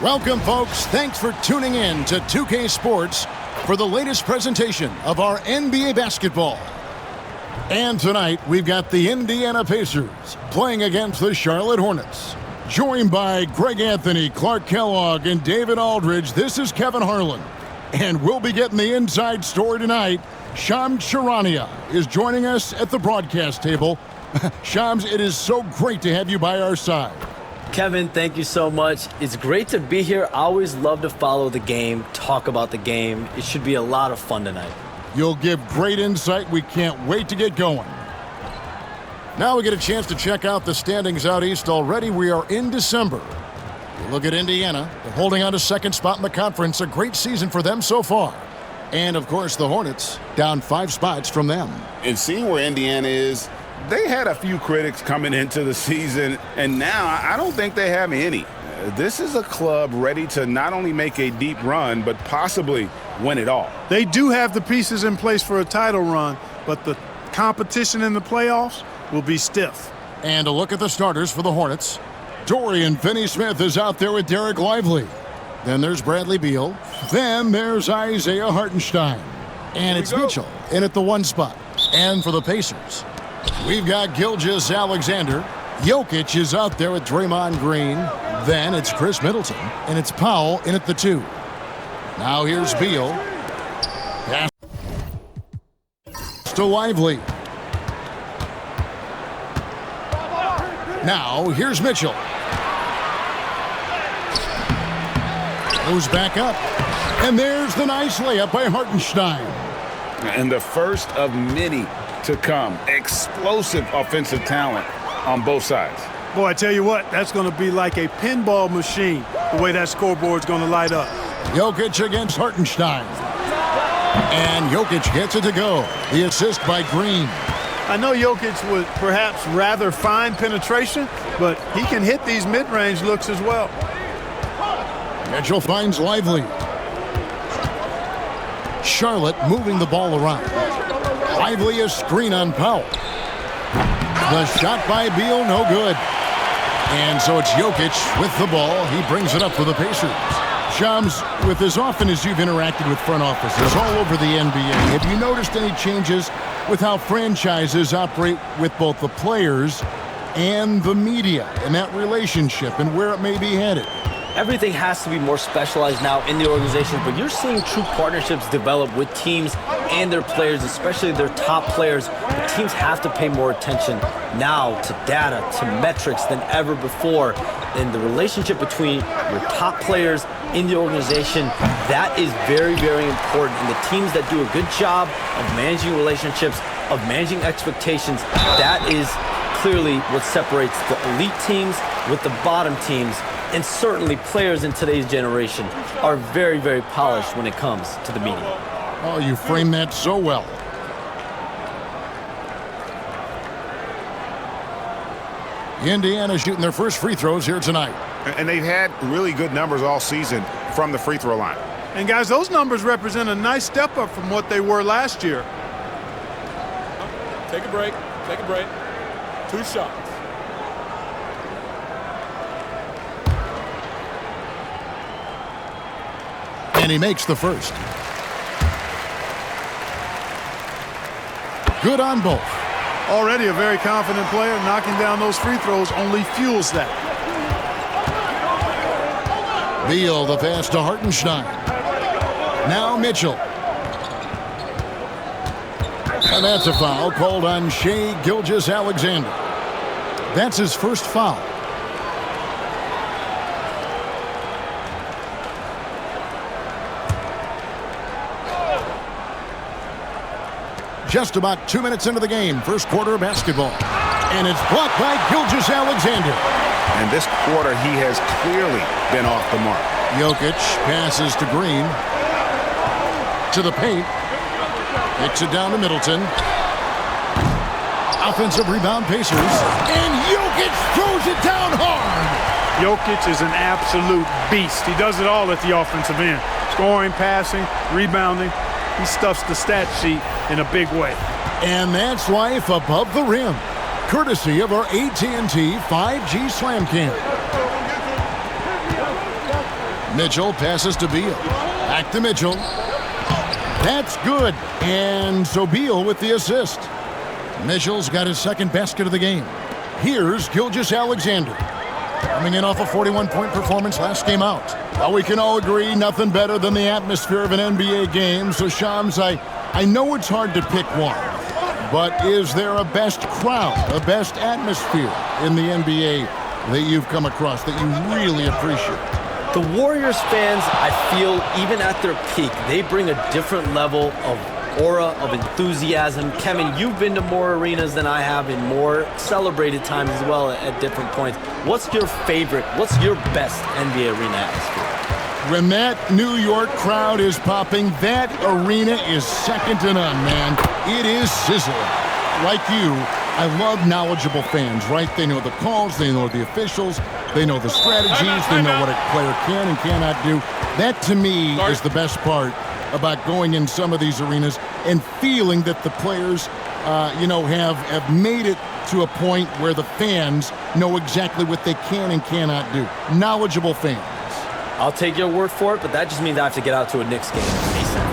Welcome, folks. Thanks for tuning in to 2K Sports for the latest presentation of our NBA basketball. And tonight, we've got the Indiana Pacers playing against the Charlotte Hornets. Joined by Greg Anthony, Clark Kellogg, and David Aldridge, this is Kevin Harlan. And we'll be getting the inside story tonight. Shams Charania is joining us at the broadcast table. Shams, it is so great to have you by our side. Kevin, thank you so much. It's great to be here. I always love to follow the game, talk about the game. It should be a lot of fun tonight. You'll give great insight. We can't wait to get going. Now we get a chance to check out the standings out east already. We are in December. You look at Indiana. They're holding on to second spot in the conference. A great season for them so far. And, of course, the Hornets down 5 spots from them. And seeing where Indiana is, they had a few critics coming into the season, and now I don't think they have any. This is a club ready to not only make a deep run, but possibly win it all. They do have the pieces in place for a title run, but the competition in the playoffs will be stiff. And a look at the starters for the Hornets. Dorian Finney-Smith is out there with Derek Lively. Then there's Bradley Beal. Then there's Isaiah Hartenstein. And it's Mitchell in at the 1 spot. And for the Pacers, we've got Gilgeous-Alexander. Jokic is out there with Draymond Green. Then it's Chris Middleton. And it's Powell in at the 2. Now here's Beal. Pass to Lively. Now here's Mitchell. Goes back up. And there's the nice layup by Hartenstein. And the first of many to come. Explosive offensive talent on both sides. Boy, I tell you what, that's going to be like a pinball machine, the way that scoreboard's going to light up. Jokic against Hartenstein. And Jokic gets it to go. The assist by Green. I know Jokic would perhaps rather find penetration, but he can hit these mid-range looks as well. Mitchell finds Lively. Charlotte moving the ball around. Lively a screen on Powell. The shot by Beal, no good. And so it's Jokic with the ball. He brings it up for the Pacers. Shams, with as often as you've interacted with front offices all over the NBA, have you noticed any changes with how franchises operate with both the players and the media and that relationship and where it may be headed? Everything has to be more specialized now in the organization, but you're seeing true partnerships develop with teams and their players, especially their top players. The teams have to pay more attention now to data, to metrics than ever before. And the relationship between your top players in the organization, that is very, very important. And the teams that do a good job of managing relationships, of managing expectations, that is clearly what separates the elite teams with the bottom teams. And certainly players in today's generation are very, very polished when it comes to the media. Oh, you framed that so well. Indiana shooting their first free throws here tonight. And they've had really good numbers all season from the free throw line. And guys, those numbers represent a nice step up from what they were last year. Take a break. Take a break. 2 shots. And he makes the first. Good on both. Already a very confident player. Knocking down those free throws only fuels that. Beal, the pass to Hartenstein. Now Mitchell. And that's a foul called on Shai Gilgeous-Alexander. That's his first foul. Just about 2 minutes into the game, first quarter of basketball. And it's blocked by Gilgeous-Alexander. And this quarter, he has clearly been off the mark. Jokic passes to Green. To the paint. Kicks it down to Middleton. Offensive rebound, Pacers. And Jokic throws it down hard. Jokic is an absolute beast. He does it all at the offensive end. Scoring, passing, rebounding. He stuffs the stat sheet in a big way. And that's life above the rim, courtesy of our AT&T 5G Slam Cam. Mitchell passes to Beal. Back to Mitchell. That's good. And so Beal with the assist. Mitchell's got his second basket of the game. Here's Gilgeous-Alexander. Coming in off a 41-point performance last game out. Well, we can all agree nothing better than the atmosphere of an NBA game. So, Shams, I know it's hard to pick one. But is there a best crowd, a best atmosphere in the NBA that you've come across that you really appreciate? The Warriors fans, I feel, even at their peak, they bring a different level of aura, of enthusiasm. Kevin, you've been to more arenas than I have in more celebrated times as well at different points. What's your favorite, what's your best NBA arena atmosphere? When that New York crowd is popping, that arena is second to none, man. It is sizzling. Like you, I love knowledgeable fans, right? They know the calls, they know the officials, they know the strategies, they know what a player can and cannot do. That, to me, is the best part about going in some of these arenas and feeling that the players, have made it to a point where the fans know exactly what they can and cannot do. Knowledgeable fans. I'll take your word for it, but that just means I have to get out to a Knicks game ASAP.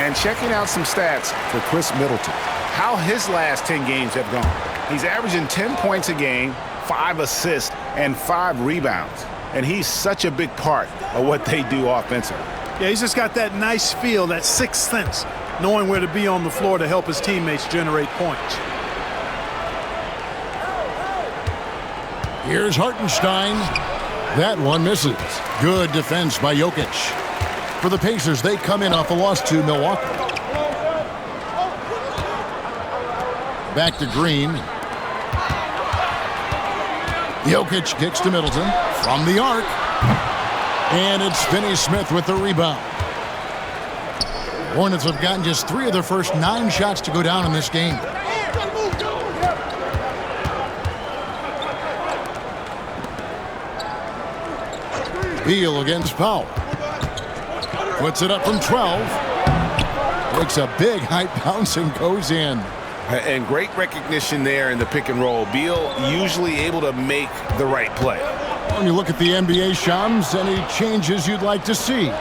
And checking out some stats for Chris Middleton. How his last 10 games have gone. He's averaging 10 points a game, 5 assists, and 5 rebounds. And he's such a big part of what they do offensively. Yeah, he's just got that nice feel, that sixth sense, knowing where to be on the floor to help his teammates generate points. Here's Hartenstein. That one misses. Good defense by Jokic. For the Pacers, they come in off a loss to Milwaukee. Back to Green. Jokic kicks to Middleton from the arc. And it's Finney-Smith with the rebound. Hornets have gotten just 3 of their first 9 shots to go down in this game. Beal against Powell. Puts it up from 12. Makes a big height bounce and goes in. And great recognition there in the pick and roll. Beal usually able to make the right play. When you look at the NBA, Shams, any changes you'd like to see?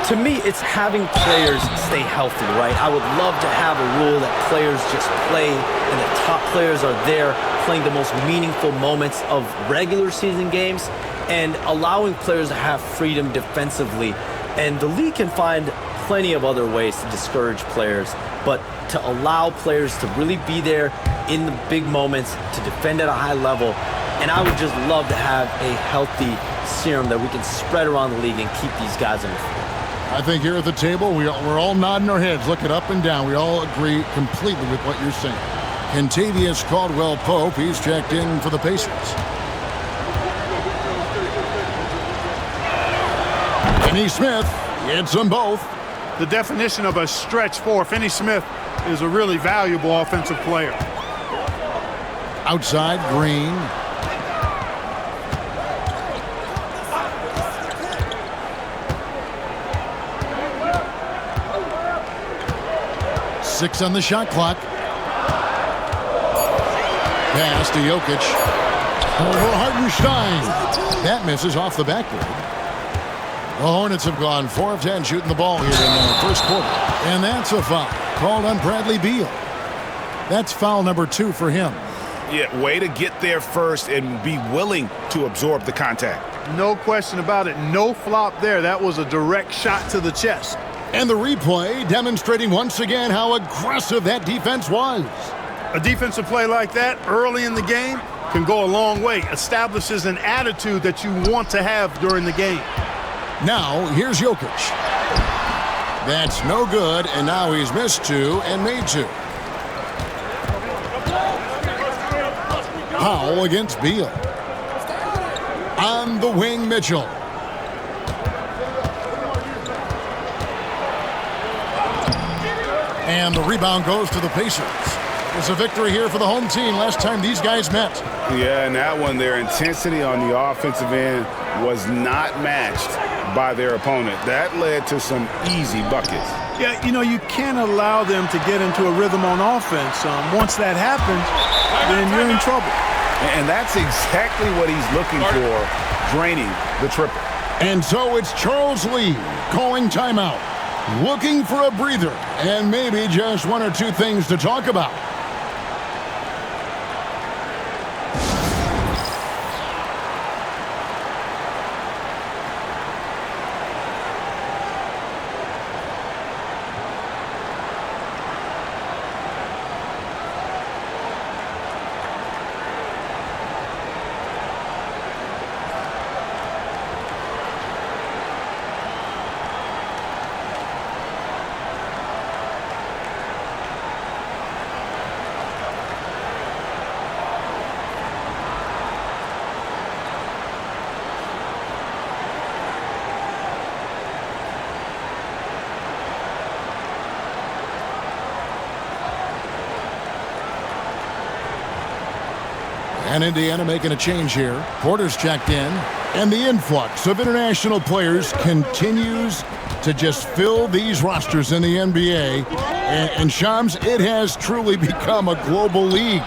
To me, it's having players stay healthy, right? I would love to have a rule that players just play and the top players are there playing the most meaningful moments of regular season games and allowing players to have freedom defensively. And the league can find plenty of other ways to discourage players, but to allow players to really be there in the big moments, to defend at a high level. And I would just love to have a healthy serum that we can spread around the league and keep these guys on the floor. I think here at the table, we're all nodding our heads, looking up and down. We all agree completely with what you're saying. Kentavious Caldwell-Pope, he's checked in for the Pacers. Finney-Smith hits them both. The definition of a stretch 4, Finney-Smith is a really valuable offensive player. Outside, Green. Six on the shot clock. Pass to Jokic. Over Hartenstein. That misses off the backboard. The Hornets have gone 4 of 10 shooting the ball here in the first quarter. And that's a foul called on Bradley Beal. That's foul number 2 for him. Yeah, way to get there first and be willing to absorb the contact. No question about it. No flop there. That was a direct shot to the chest. And the replay demonstrating once again how aggressive that defense was. A defensive play like that early in the game can go a long way. Establishes an attitude that you want to have during the game. Now, here's Jokic. That's no good, and now he's missed 2 and made 2. Powell against Beal. On the wing, Mitchell. And the rebound goes to the Pacers. It's a victory here for the home team last time these guys met. Yeah, and that one, their intensity on the offensive end was not matched by their opponent. That led to some easy buckets. Yeah, you know, you can't allow them to get into a rhythm on offense. Once that happens, then you're in trouble. And that's exactly what he's looking for, draining the triple. And so it's Charles Lee calling timeout, looking for a breather, and maybe just one or two things to talk about. And Indiana making a change here. Porter's checked in. And the influx of international players continues to just fill these rosters in the NBA. And Shams, it has truly become a global league.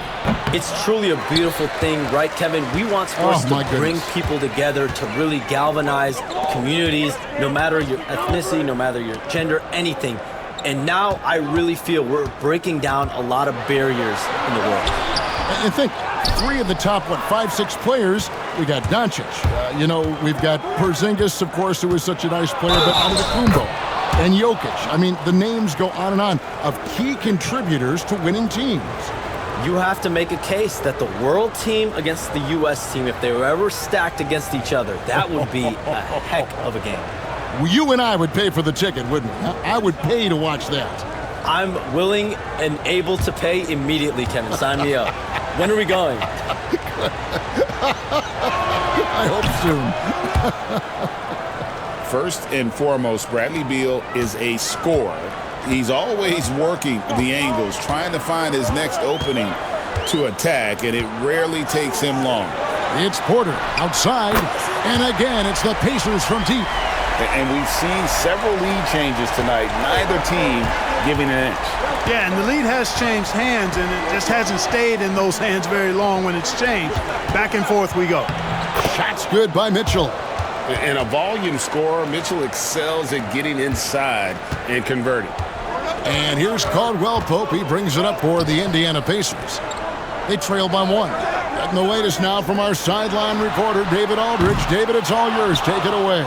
It's truly a beautiful thing, right, Kevin? We want sports to bring people together, to really galvanize communities, no matter your ethnicity, no matter your gender, anything. And now I really feel we're breaking down a lot of barriers in the world. And think, three of the top, 5-6 players, we got Doncic. We've got Porzingis, of course, who was such a nice player, but Antetokounmpo and Jokic. I mean, the names go on and on of key contributors to winning teams. You have to make a case that the world team against the U.S. team, if they were ever stacked against each other, that would be a heck of a game. You and I would pay for the ticket, wouldn't we? I would pay to watch that. I'm willing and able to pay immediately, Kevin. Sign me up. When are we going? I hope soon. First and foremost, Bradley Beal is a scorer. He's always working the angles, trying to find his next opening to attack, and it rarely takes him long. It's Porter outside, and again, it's the Pacers from deep. And we've seen several lead changes tonight, neither team giving an inch. Yeah, and the lead has changed hands, and it just hasn't stayed in those hands very long when it's changed. Back and forth we go. Shots good by Mitchell. And a volume scorer, Mitchell excels at getting inside and converting. And here's Caldwell Pope. He brings it up for the Indiana Pacers. They trail by one. And the latest now from our sideline reporter, David Aldridge. David, it's all yours. Take it away.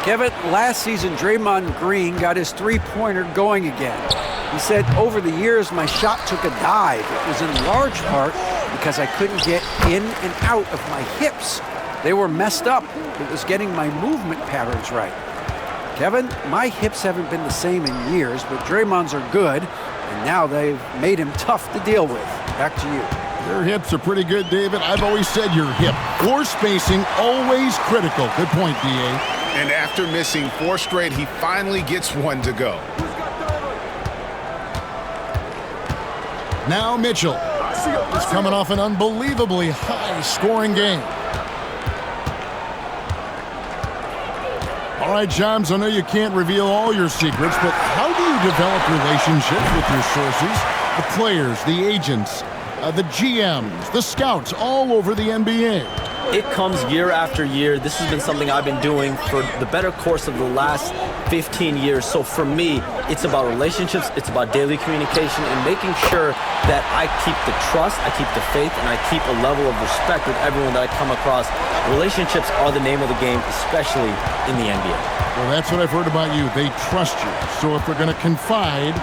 Kevin, last season, Draymond Green got his three-pointer going again. He said, over the years, my shot took a dive. It was in large part because I couldn't get in and out of my hips. They were messed up. It was getting my movement patterns right. Kevin, my hips haven't been the same in years, but Draymond's are good, and now they've made him tough to deal with. Back to you. Your hips are pretty good, David. I've always said your hip. Floor spacing, always critical. Good point, D.A. And after missing 4 straight, he finally gets one to go. Now Mitchell is coming off an unbelievably high-scoring game. All right, Johns, I know you can't reveal all your secrets, but how do you develop relationships with your sources, the players, the agents, the GMs, the scouts all over the NBA? It comes year after year. This has been something I've been doing for the better course of the last 15 years. So for me, it's about relationships, it's about daily communication, and making sure that I keep the trust, I keep the faith, and I keep a level of respect with everyone that I come across. Relationships are the name of the game, especially in the NBA. Well, that's what I've heard about you. They trust you. So if they're going to confide,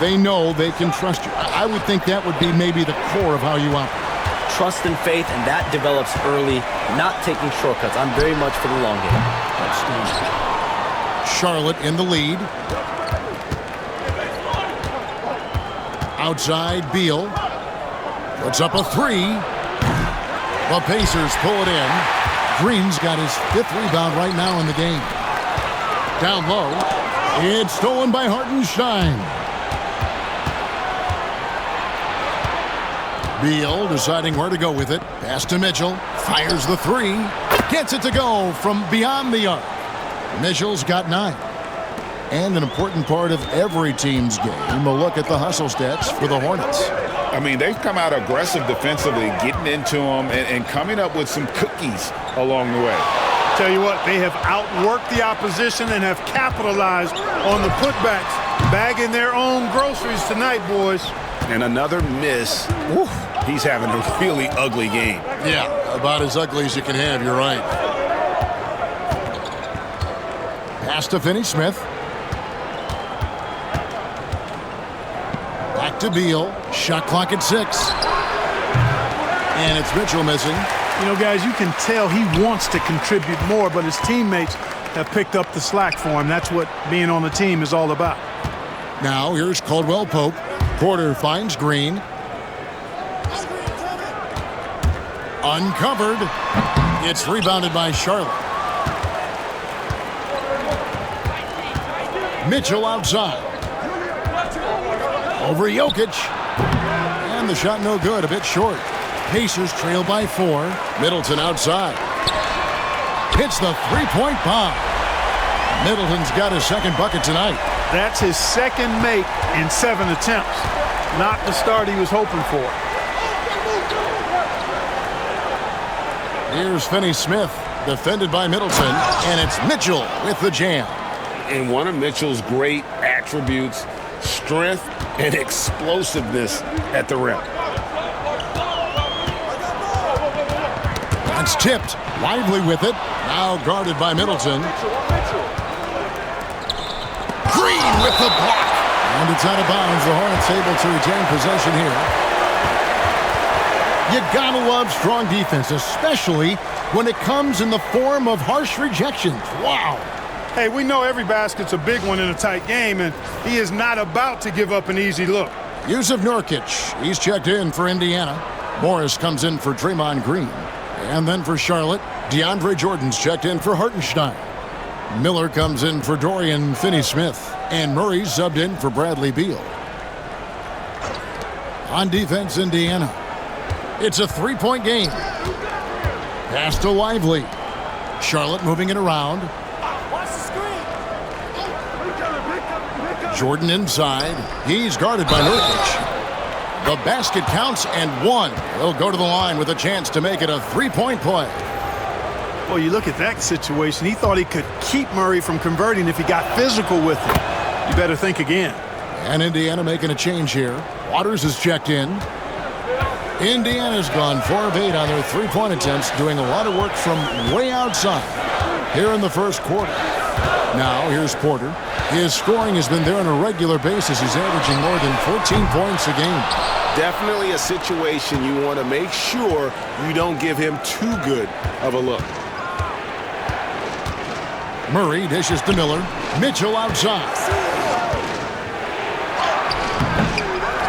they know they can trust you. I would think that would be maybe the core of how you operate. Trust and faith, and that develops early, not taking shortcuts. I'm very much for the long game. Charlotte in the lead. Outside, Beal puts up a three. The Pacers pull it in. Green's got his 5th rebound right now in the game. Down low, it's stolen by Hartenstein. Beal deciding where to go with it. Pass to Mitchell. Fires the three. Gets it to go from beyond the arc. Mitchell's got 9. And an important part of every team's game, a look at the hustle stats for the Hornets. I mean, they've come out aggressive defensively, getting into them and coming up with some cookies along the way. Tell you what, they have outworked the opposition and have capitalized on the putbacks, bagging their own groceries tonight, boys. And another miss. Woo, he's having a really ugly game. Yeah, about as ugly as you can have, you're right. Pass to Finney-Smith. Back to Beal. Shot clock at 6. And it's Mitchell missing. You know, guys, you can tell he wants to contribute more, but his teammates have picked up the slack for him. That's what being on the team is all about. Now here's Caldwell Pope. Porter finds Green. Uncovered. It's rebounded by Charlotte. Mitchell outside. Over Jokic. And the shot no good, a bit short. Pacers trail by 4. Middleton outside. Hits the three-point bomb. Middleton's got his second bucket tonight. That's his second make in 7 attempts. Not the start he was hoping for. Here's Finney-Smith, defended by Middleton, and it's Mitchell with the jam. And one of Mitchell's great attributes, strength and explosiveness at the rim. That's tipped. Lively with it. Now guarded by Middleton. Green with the block. And it's out of bounds. The Hornets able to retain possession here. You gotta love strong defense, especially when it comes in the form of harsh rejections. Wow. Hey, we know every basket's a big one in a tight game, and he is not about to give up an easy look. Yusuf Nurkic, he's checked in for Indiana. Morris comes in for Draymond Green. And then for Charlotte, DeAndre Jordan's checked in for Hartenstein. Miller comes in for Dorian Finney-Smith. And Murray's subbed in for Bradley Beal. On defense, Indiana. It's a three-point game. Pass to Lively. Charlotte moving it around. Jordan inside. He's guarded by Nurkic. The basket counts and 1. He'll go to the line with a chance to make it a three-point play. Well, you look at that situation. He thought he could keep Murray from converting if he got physical with him. You better think again. And Indiana making a change here. Waters is checked in. Indiana's gone 4 of 8 on their three-point attempts, doing a lot of work from way outside here in the first quarter. Now, here's Porter. His scoring has been there on a regular basis. He's averaging more than 14 points a game. Definitely a situation you want to make sure you don't give him too good of a look. Murray dishes to Miller. Mitchell outside.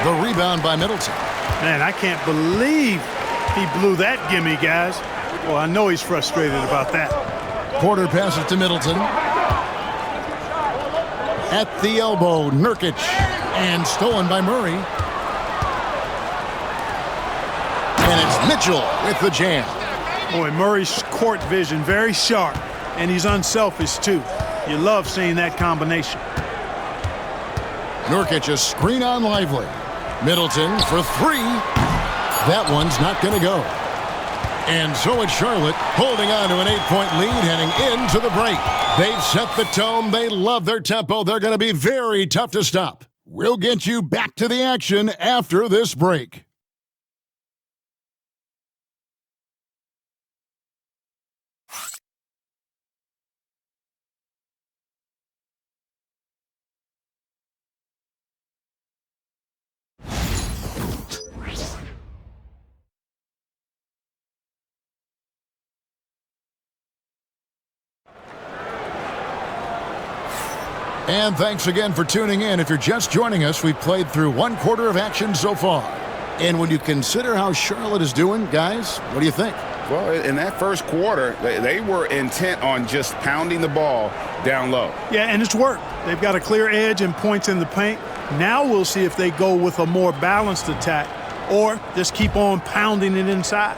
The rebound by Middleton. Man, I can't believe he blew that gimme, guys. Well, I know he's frustrated about that. Porter passes to Middleton. At the elbow, Nurkic. And stolen by Murray. And it's Mitchell with the jam. Boy, Murray's court vision very sharp. And he's unselfish, too. You love seeing that combination. Nurkic a screen on Lively. Middleton for 3. That one's not going to go. And so it's Charlotte holding on to an 8-point lead heading into the break. They've set the tone. They love their tempo. They're going to be very tough to stop. We'll get you back to the action after this break. And thanks again for tuning in. If you're just joining us, we've played through 1 quarter of action so far. And when you consider how Charlotte is doing, guys, what do you think? Well, in that first quarter, they were intent on just pounding the ball down low. Yeah, and it's worked. They've got a clear edge and points in the paint. Now we'll see if they go with a more balanced attack or just keep on pounding it inside.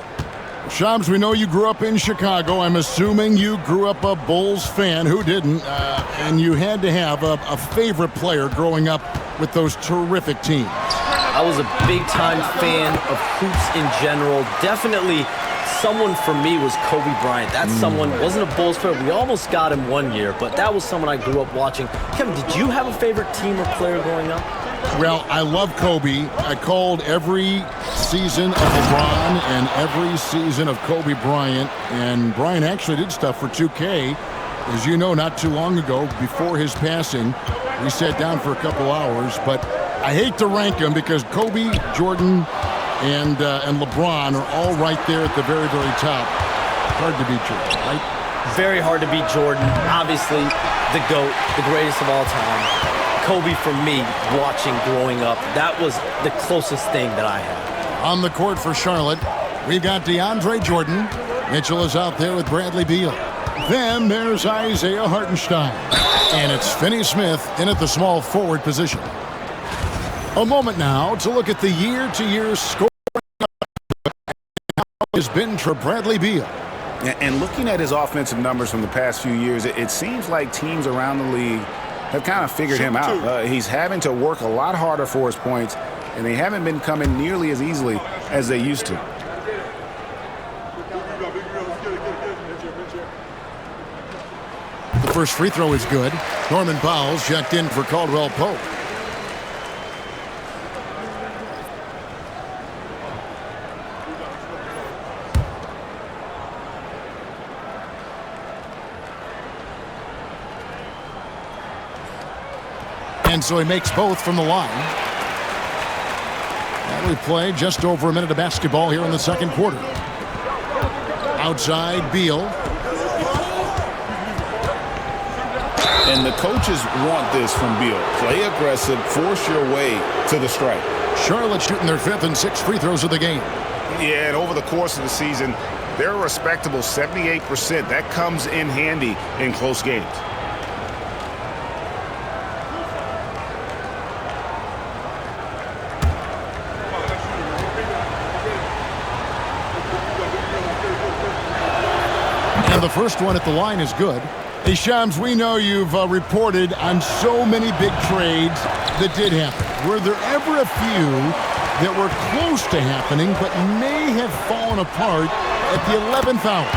Shams, we know you grew up in Chicago. I'm assuming you grew up a Bulls fan. Who didn't? And you had to have a favorite player growing up with those terrific teams. I was a big-time fan of hoops in general. Definitely someone for me was Kobe Bryant. That someone wasn't a Bulls player. We almost got him one year, but that was someone I grew up watching. Kevin, did you have a favorite team or player growing up? Well, I love Kobe. I called every season of LeBron and every season of Kobe Bryant. And Bryant actually did stuff for 2K. As you know, not too long ago, before his passing, we sat down for a couple hours. But I hate to rank them because Kobe, Jordan, and LeBron are all right there at the very, very top. Hard to beat Jordan, right? Very hard to beat Jordan. Obviously, the GOAT, the greatest of all time. Kobe, for me, watching growing up, that was the closest thing that I had. On the court for Charlotte, we've got DeAndre Jordan. Mitchell is out there with Bradley Beal. Then there's Isaiah Hartenstein. And it's Finney Smith in at the small forward position. A moment now to look at the year-to-year score has been for Bradley Beal. And looking at his offensive numbers from the past few years, it seems like teams around the league have kind of figured him out. He's having to work a lot harder for his points, and they haven't been coming nearly as easily as they used to. The first free throw is good. Norman Powell's checked in for Caldwell Pope. And so he makes both from the line. And we play just over a minute of basketball here in the second quarter. Outside, Beal. And the coaches want this from Beal. Play aggressive, force your way to the stripe. Charlotte shooting their fifth and sixth free throws of the game. Yeah, and over the course of the season, they're a respectable 78%. That comes in handy in close games. And the first one at the line is good. Hey, Shams, we know you've reported on so many big trades that did happen. Were there ever a few that were close to happening but may have fallen apart at the 11th hour?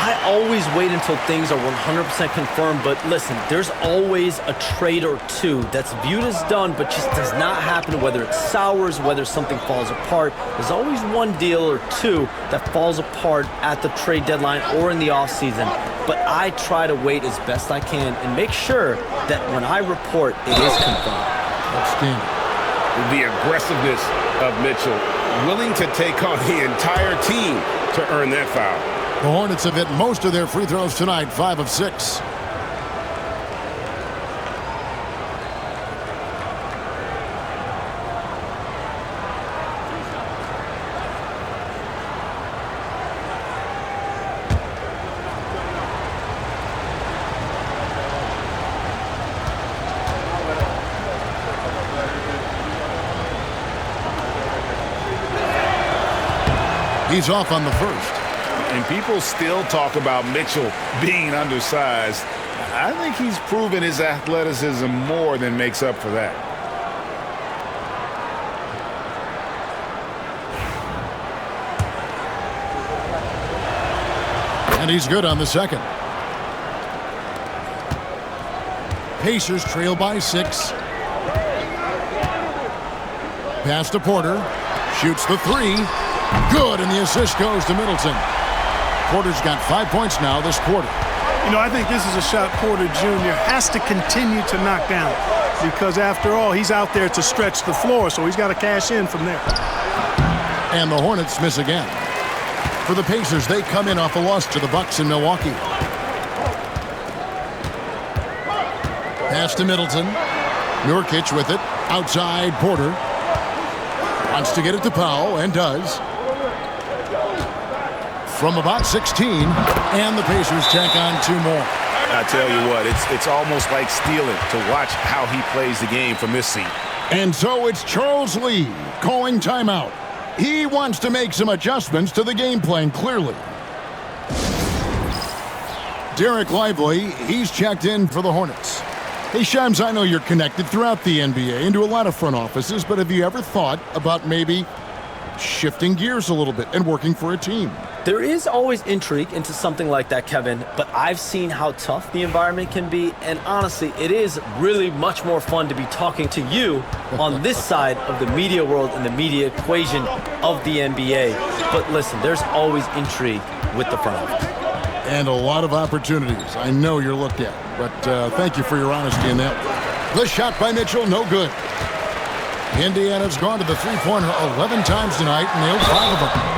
I always wait until things are 100% confirmed, but listen, there's always a trade or two that's viewed as done but just does not happen, whether it sours, whether something falls apart. There's always one deal or two that falls apart at the trade deadline or in the offseason, but I try to wait as best I can and make sure that when I report, it is confirmed. Outstanding. The aggressiveness of Mitchell, willing to take on the entire team to earn that foul. The Hornets have hit most of their free throws tonight, 5 of 6. He's off on the first. And people still talk about Mitchell being undersized. I think he's proven his athleticism more than makes up for that. And he's good on the second. Pacers trail by 6. Pass to Porter. Shoots the 3. Good, and the assist goes to Middleton. Porter's got 5 points now this quarter. You know, I think this is a shot Porter Jr. has to continue to knock down because, after all, he's out there to stretch the floor, so he's got to cash in from there. And the Hornets miss again. For the Pacers, they come in off a loss to the Bucks in Milwaukee. Pass to Middleton. Nurkic with it. Outside, Porter. Wants to get it to Powell, and does. From about 16, and the Pacers tack on 2 more. I tell you what, it's almost like stealing to watch how he plays the game from this seat. And so it's Charles Lee calling timeout. He wants to make some adjustments to the game plan, clearly. Derek Lively, he's checked in for the Hornets. Hey, Shams, I know you're connected throughout the NBA and to a lot of front offices, but have you ever thought about maybe shifting gears a little bit and working for a team? There is always intrigue into something like that, Kevin, but I've seen how tough the environment can be, and honestly, it is really much more fun to be talking to you on this side of the media world and the media equation of the NBA. But listen, there's always intrigue with the front office. And a lot of opportunities I know you're looked at, but thank you for your honesty in that. The shot by Mitchell, no good. Indiana's gone to the three-pointer 11 times tonight and nailed 5 of them.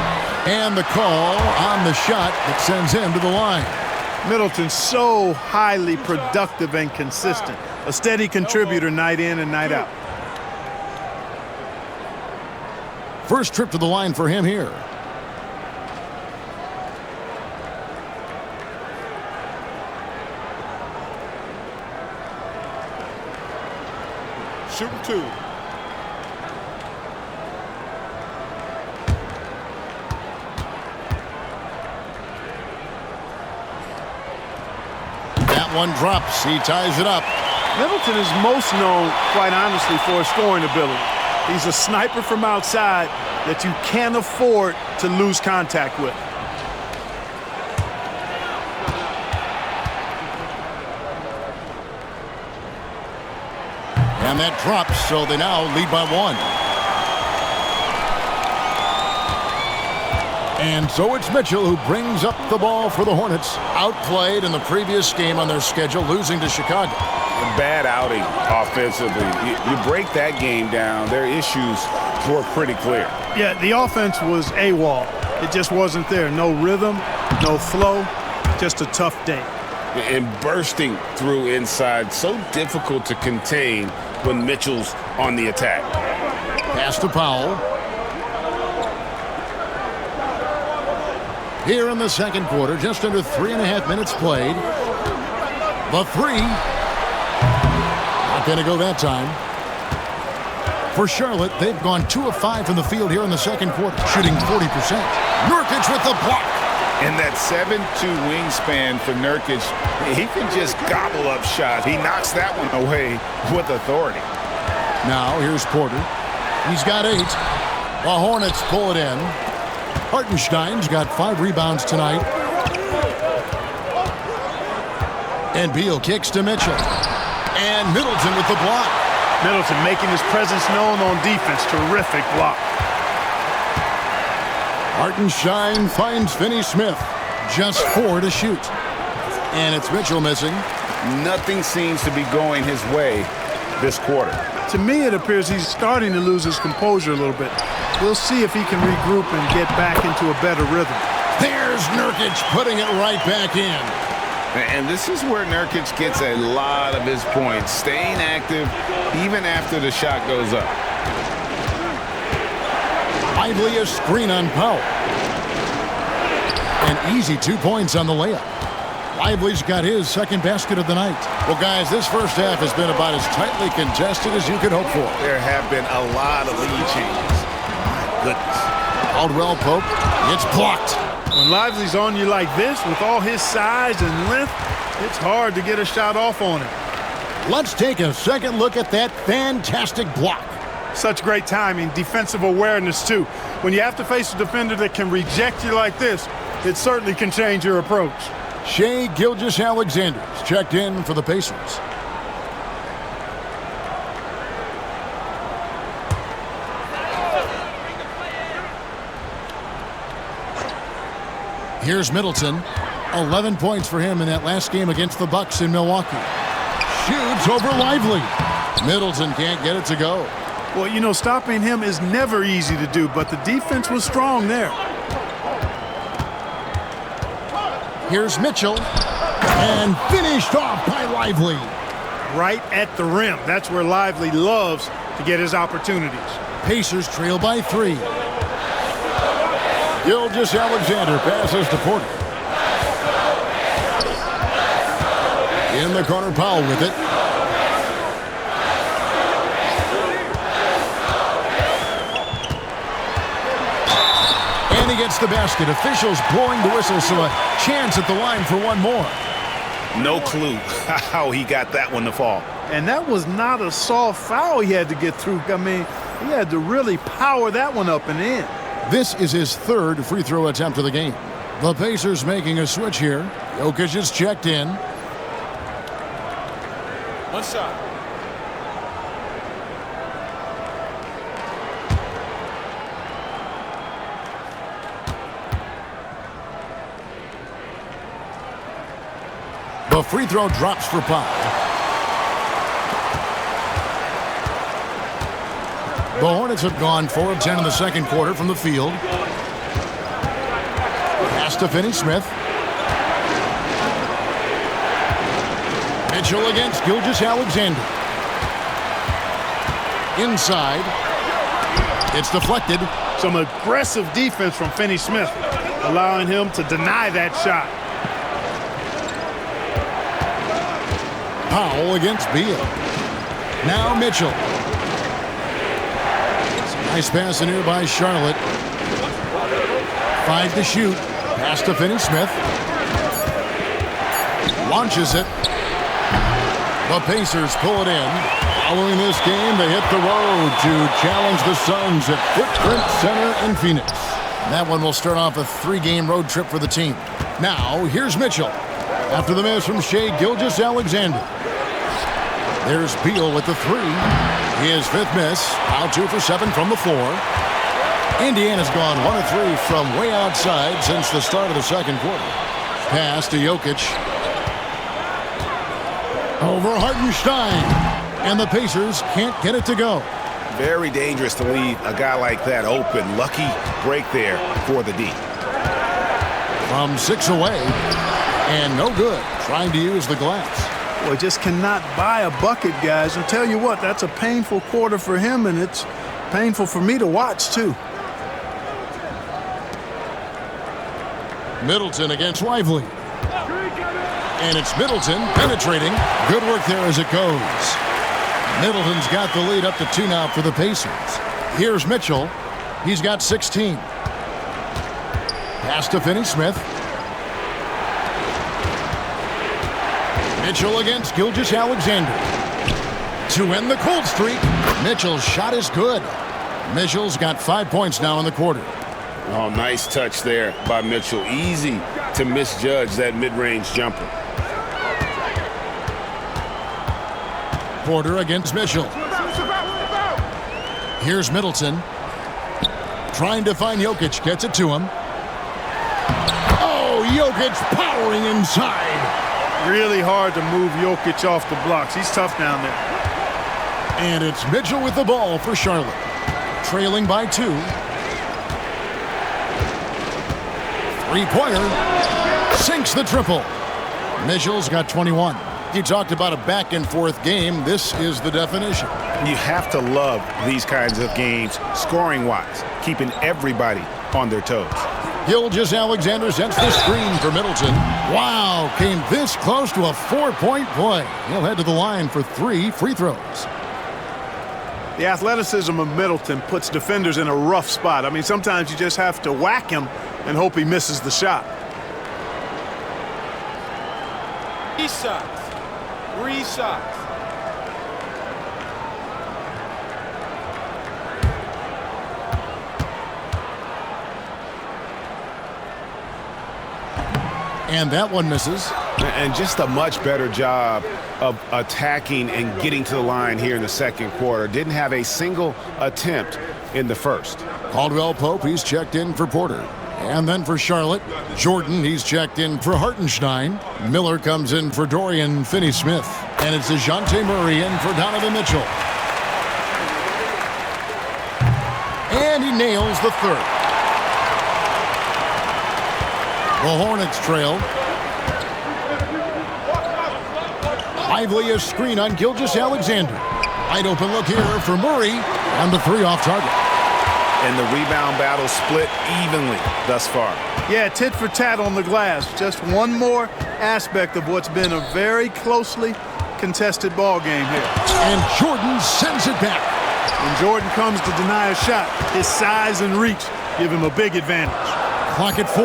And the call on the shot that sends him to the line. Middleton's so highly productive and consistent. A steady contributor night in and night out. First trip to the line for him here. Shooting 2. One drops. He ties it up. Middleton is most known, quite honestly, for his scoring ability. He's a sniper from outside that you can't afford to lose contact with. And that drops, so they now lead by 1. And so it's Mitchell who brings up the ball for the Hornets. Outplayed in the previous game on their schedule, losing to Chicago. A bad outing offensively. You break that game down, their issues were pretty clear. Yeah, the offense was AWOL. It just wasn't there. No rhythm, no flow, just a tough day. And bursting through inside, so difficult to contain when Mitchell's on the attack. Pass to Powell. Here in the second quarter, just under 3.5 minutes played. The three. Not going to go that time. For Charlotte, they've gone 2 of 5 from the field here in the second quarter, shooting 40%. Nurkic with the block. And that 7'2" wingspan for Nurkic, he can just gobble up shots. He knocks that one away with authority. Now, here's Porter. He's got 8. The Hornets pull it in. Hartenstein's got 5 rebounds tonight. And Beal kicks to Mitchell. And Middleton with the block. Middleton making his presence known on defense. Terrific block. Hartenstein finds Finney-Smith. Just 4 to shoot. And it's Mitchell missing. Nothing seems to be going his way this quarter. To me, it appears he's starting to lose his composure a little bit. We'll see if he can regroup and get back into a better rhythm. There's Nurkic putting it right back in. And this is where Nurkic gets a lot of his points, staying active even after the shot goes up. Lively a screen on Powell. An easy 2 points on the layup. Lively's got his second basket of the night. Well, guys, this first half has been about as tightly contested as you could hope for. There have been a lot of lead changes. My goodness. Caldwell Pope, it's blocked. When Lively's on you like this, with all his size and length, it's hard to get a shot off on him. Let's take a second look at that fantastic block. Such great timing, defensive awareness, too. When you have to face a defender that can reject you like this, it certainly can change your approach. Shai Gilgeous-Alexander's checked in for the Pacers. Here's Middleton. 11 points for him in that last game against the Bucks in Milwaukee. Shoots over Lively. Middleton can't get it to go. Well, you know, stopping him is never easy to do, but the defense was strong there. Here's Mitchell. And finished off by Lively. Right at the rim. That's where Lively loves to get his opportunities. Pacers trail by 3. Gilgeous-Alexander passes to Porter. In the corner, Powell with it. gets the basket. Officials blowing the whistle, so a chance at the line for one more. No clue how he got that one to fall. And that was not a soft foul he had to get through. I mean, he had to really power that one up and in. This is his third free throw attempt of the game. The Pacers making a switch here. Jokic is checked in. One shot. The free throw drops for Pop. The Hornets have gone 4 of 10 in the second quarter from the field. Pass to Finney-Smith. Mitchell against Gilgeous-Alexander. Inside. It's deflected. Some aggressive defense from Finney-Smith, allowing him to deny that shot. Powell against Beal. Now Mitchell. Nice pass in here by Charlotte. 5 to shoot. Pass to Finney-Smith. Launches it. The Pacers pull it in. Following this game, they hit the road to challenge the Suns at Footprint Center in Phoenix. And that one will start off a 3-game road trip for the team. Now, here's Mitchell. After the miss from Shai Gilgeous-Alexander. There's Beal with the 3. His 5th miss. Now 2 for 7 from the floor. Indiana's gone 1 of 3 from way outside since the start of the second quarter. Pass to Jokic. Over Hartenstein. And the Pacers can't get it to go. Very dangerous to leave a guy like that open. Lucky break there for the D. From 6 away. And no good. Trying to use the glass. Well, just cannot buy a bucket, guys. I'll tell you what, that's a painful quarter for him, and it's painful for me to watch, too. Middleton against Lively. And it's Middleton penetrating. Good work there as it goes. Middleton's got the lead up to 2 now for the Pacers. Here's Mitchell. He's got 16. Pass to Finney-Smith. Mitchell against Gilgeous-Alexander. To end the cold streak, Mitchell's shot is good. Mitchell's got 5 points now in the quarter. Oh, nice touch there by Mitchell. Easy to misjudge that mid-range jumper. Porter against Mitchell. Here's Middleton. Trying to find Jokic. Gets it to him. Oh, Jokic powering inside. Really hard to move Jokic off the blocks. He's tough down there. And it's Mitchell with the ball for Charlotte. Trailing by 2. 3-pointer. Sinks the triple. Mitchell's got 21. You talked about a back-and-forth game. This is the definition. You have to love these kinds of games, scoring-wise, keeping everybody on their toes. Gilgeous-Alexander sets the screen for Middleton. Wow, came this close to a 4-point play. He'll head to the line for 3 free throws. The athleticism of Middleton puts defenders in a rough spot. I mean, sometimes you just have to whack him and hope he misses the shot. 3 shots. 3 shots. And that one misses. And just a much better job of attacking and getting to the line here in the second quarter. Didn't have a single attempt in the first. Caldwell Pope, he's checked in for Porter. And then for Charlotte, Jordan, he's checked in for Hartenstein. Miller comes in for Dorian Finney-Smith. And it's DeJounte Murray in for Donovan Mitchell. And he nails the 3rd. The Hornets trail. Lively a screen on Gilgeous-Alexander. Wide open look here for Murray. And the 3 off target. And the rebound battle split evenly thus far. Yeah, tit for tat on the glass. Just one more aspect of what's been a very closely contested ball game here. And Jordan sends it back. When Jordan comes to deny a shot, his size and reach give him a big advantage. clock at 4.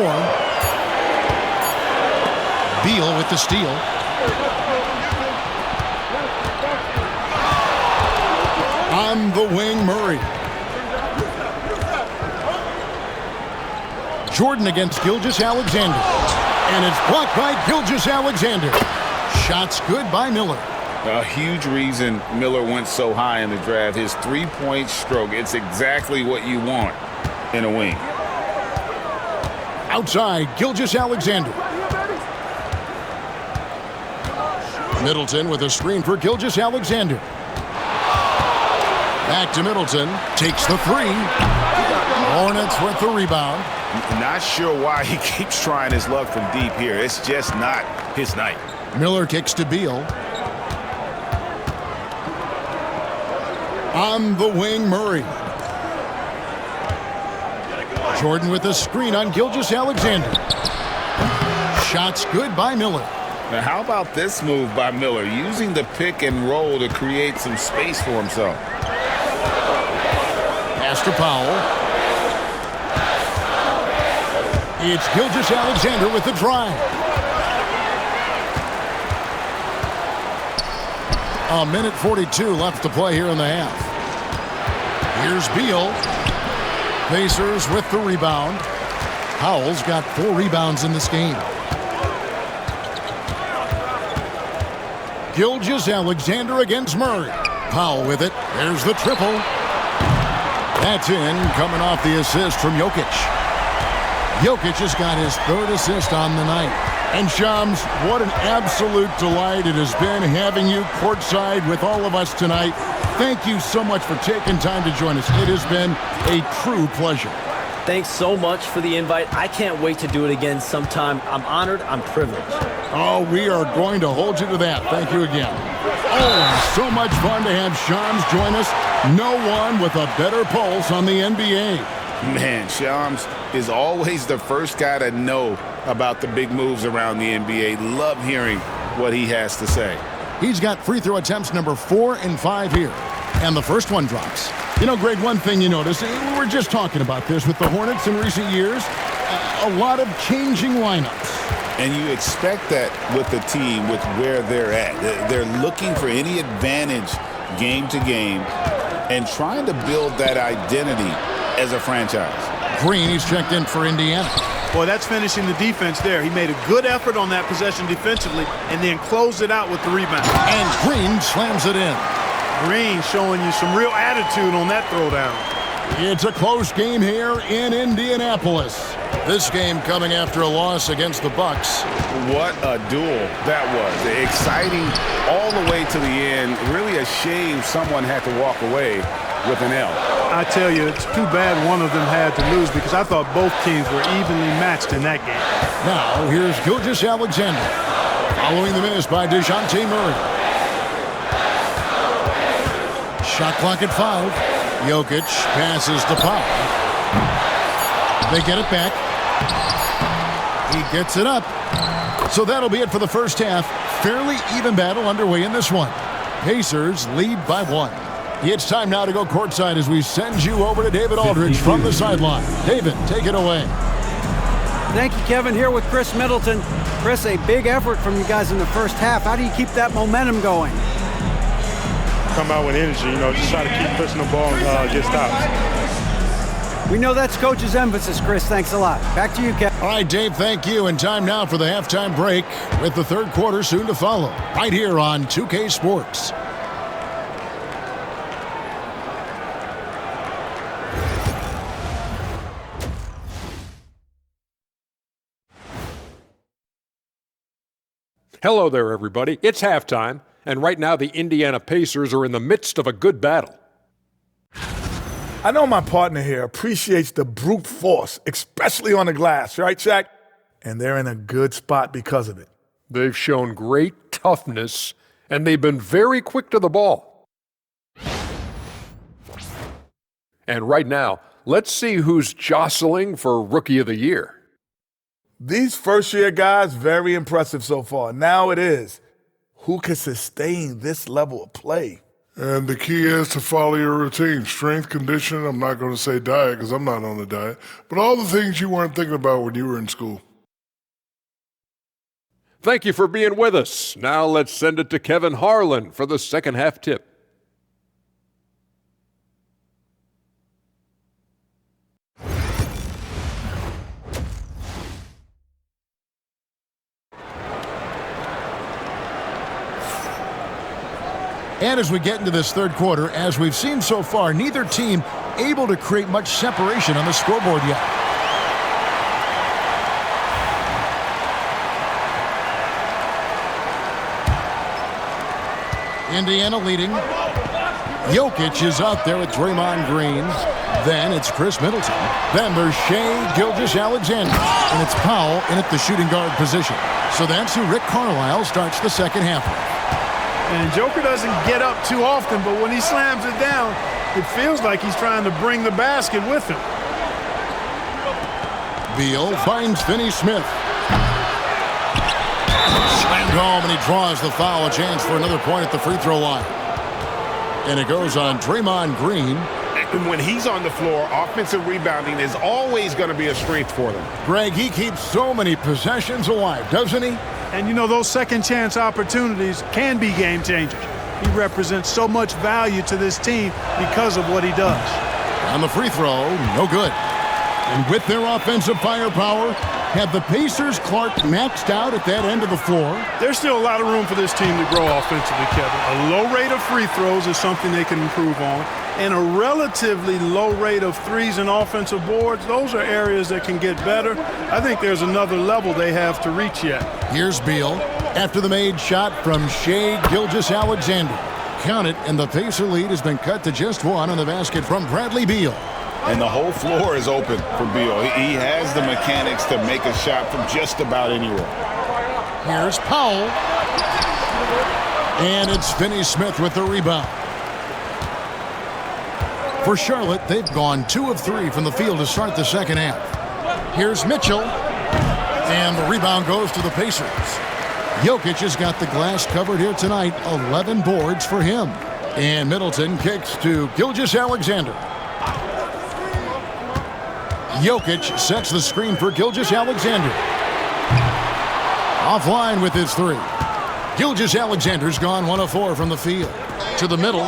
Beal with the steal. On the wing, Murray. Jordan against Gilgeous-Alexander. And it's blocked by Gilgeous-Alexander. Shots good by Miller. A huge reason Miller went so high in the draft. His three-point stroke. It's exactly what you want in a wing. Outside, Gilgeous-Alexander. Middleton with a screen for Gilgeous-Alexander. Back to Middleton. Takes the three. Hornets with the rebound. Not sure why he keeps trying his luck from deep here. It's just not his night. Miller kicks to Beal. On the wing, Murray. Jordan with a screen on Gilgeous-Alexander. Shots good by Miller. Now, how about this move by Miller, using the pick and roll to create some space for himself? Pass to Powell. It's Gilgeous-Alexander with the drive. A minute 42 left to play here in the half. Here's Beal. Pacers with the rebound. Powell's got 4 rebounds in this game. Gilgeous-Alexander against Murray. Powell with it. There's the triple. That's in, coming off the assist from Jokic. Jokic has got his 3rd assist on the night. And Shams, what an absolute delight it has been having you courtside with all of us tonight. Thank you so much for taking time to join us. It has been a true pleasure. Thanks so much for the invite. I can't wait to do it again sometime. I'm honored. I'm privileged. Oh, we are going to hold you to that. Thank you again. Oh, so much fun to have Shams join us. No one with a better pulse on the NBA. Man, Shams is always the first guy to know about the big moves around the NBA. Love hearing what he has to say. He's got free throw attempts number 4 and 5 here. And the first one drops. You know, Greg, one thing you notice, we were just talking about this with the Hornets in recent years, a lot of changing lineups. And you expect that with the team, with where they're at. They're looking for any advantage game to game and trying to build that identity as a franchise. Green, he's checked in for Indiana. Boy, that's finishing the defense there. He made a good effort on that possession defensively and then closed it out with the rebound. And Green slams it in. Green showing you some real attitude on that throwdown. It's a close game here in Indianapolis. This game coming after a loss against the Bucks. What a duel that was. Exciting all the way to the end. Really a shame someone had to walk away with an L. I tell you, it's too bad one of them had to lose because I thought both teams were evenly matched in that game. Now, here's Gilgeous-Alexander. Following the miss by DeJounte Murray. Shot clock at 5. Jokic passes to Powell. They get it back. He gets it up. So that'll be it for the first half. Fairly even battle underway in this one. Pacers lead by 1. It's time now to go courtside as we send you over to David Aldridge from the sideline. David, take it away. Thank you, Kevin. Here with Chris Middleton. Chris, a big effort from you guys in the first half. How do you keep that momentum going? Come out with energy, just try to keep pushing the ball and get stops. We know that's Coach's emphasis, Chris. Thanks a lot. Back to you, Kevin. All right, Dave, thank you. And time now for the halftime break with the third quarter soon to follow. Right here on 2K Sports. Hello there, everybody. It's halftime, and right now the Indiana Pacers are in the midst of a good battle. I know my partner here appreciates the brute force, especially on the glass, right, Shaq? And they're in a good spot because of it. They've shown great toughness, and they've been very quick to the ball. And right now, let's see who's jostling for Rookie of the Year. These first-year guys, very impressive so far. Now it is, who can sustain this level of play? And the key is to follow your routine. Strength, conditioning, I'm not going to say diet because I'm not on the diet, but all the things you weren't thinking about when you were in school. Thank you for being with us. Now let's send it to Kevin Harlan for the second half tip. And as we get into this third quarter, as we've seen so far, neither team able to create much separation on the scoreboard yet. Indiana leading. Jokic is out there with Draymond Green. Then it's Chris Middleton. Then there's Shai Gilgeous-Alexander. And it's Powell in at the shooting guard position. So that's who Rick Carlisle starts the second half with. And Joker doesn't get up too often, but when he slams it down, it feels like he's trying to bring the basket with him. Beal finds Finney-Smith. Slammed home, and he draws the foul. A chance for another point at the free throw line. And it goes on Draymond Green. And when he's on the floor, offensive rebounding is always going to be a strength for them. Greg, he keeps so many possessions alive, doesn't he? And, you know, those second-chance opportunities can be game changers. He represents so much value to this team because of what he does. On the free throw, no good. And with their offensive firepower, have the Pacers, Clark, maxed out at that end of the floor? There's still a lot of room for this team to grow offensively, Kevin. A low rate of free throws is something they can improve on. And a relatively low rate of threes and offensive boards, those are areas that can get better. I think there's another level they have to reach yet. Here's Beal after the made shot from Shai Gilgeous-Alexander. Count it, and the Pacer lead has been cut to just one on the basket from Bradley Beal. And the whole floor is open for Beal. He has the mechanics to make a shot from just about anywhere. Here's Powell. And it's Finney-Smith with the rebound. For Charlotte, they've gone 2 of 3 from the field to start the second half. Here's Mitchell. And the rebound goes to the Pacers. Jokic has got the glass covered here tonight. 11 boards for him. And Middleton kicks to Gilgeous-Alexander. Jokic sets the screen for Gilgeous-Alexander. Offline with his 3. Gilgeous-Alexander's gone 1 of 4 from the field. To the middle.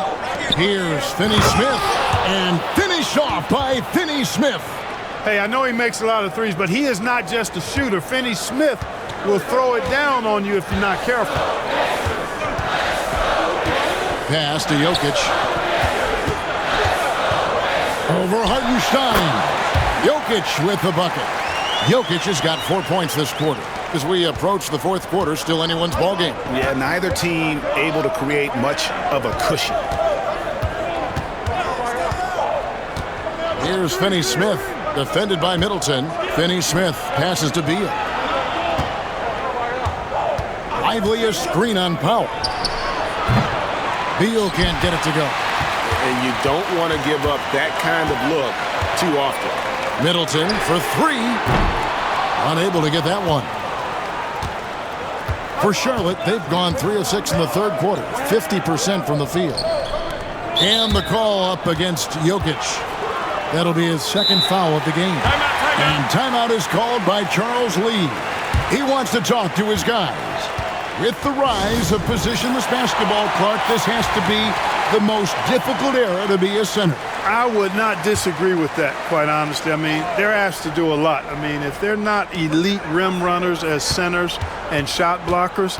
Here's Finney-Smith. And finished off by Finney-Smith. Hey, I know he makes a lot of threes, but he is not just a shooter. Finney-Smith will throw it down on you if you're not careful. Pass to Jokic. Over Hartenstein. Jokic with the bucket. Jokic has got 4 points this quarter. As we approach the fourth quarter, still anyone's ballgame. Yeah, neither team able to create much of a cushion. Here's Finney-Smith, defended by Middleton. Finney-Smith passes to Beal. Liveliest screen on Powell. Beal can't get it to go. And you don't want to give up that kind of look too often. Middleton for 3. Unable to get that one. For Charlotte, they've gone 3 of 6 in the third quarter, 50% from the field. And the call up against Jokic. That'll be his second foul of the game. And timeout is called by Charles Lee. He wants to talk to his guys. With the rise of positionless basketball, Clark, this has to be the most difficult era to be a center. I would not disagree with that, quite honestly. I mean, they're asked to do a lot. I mean, if they're not elite rim runners as centers and shot blockers,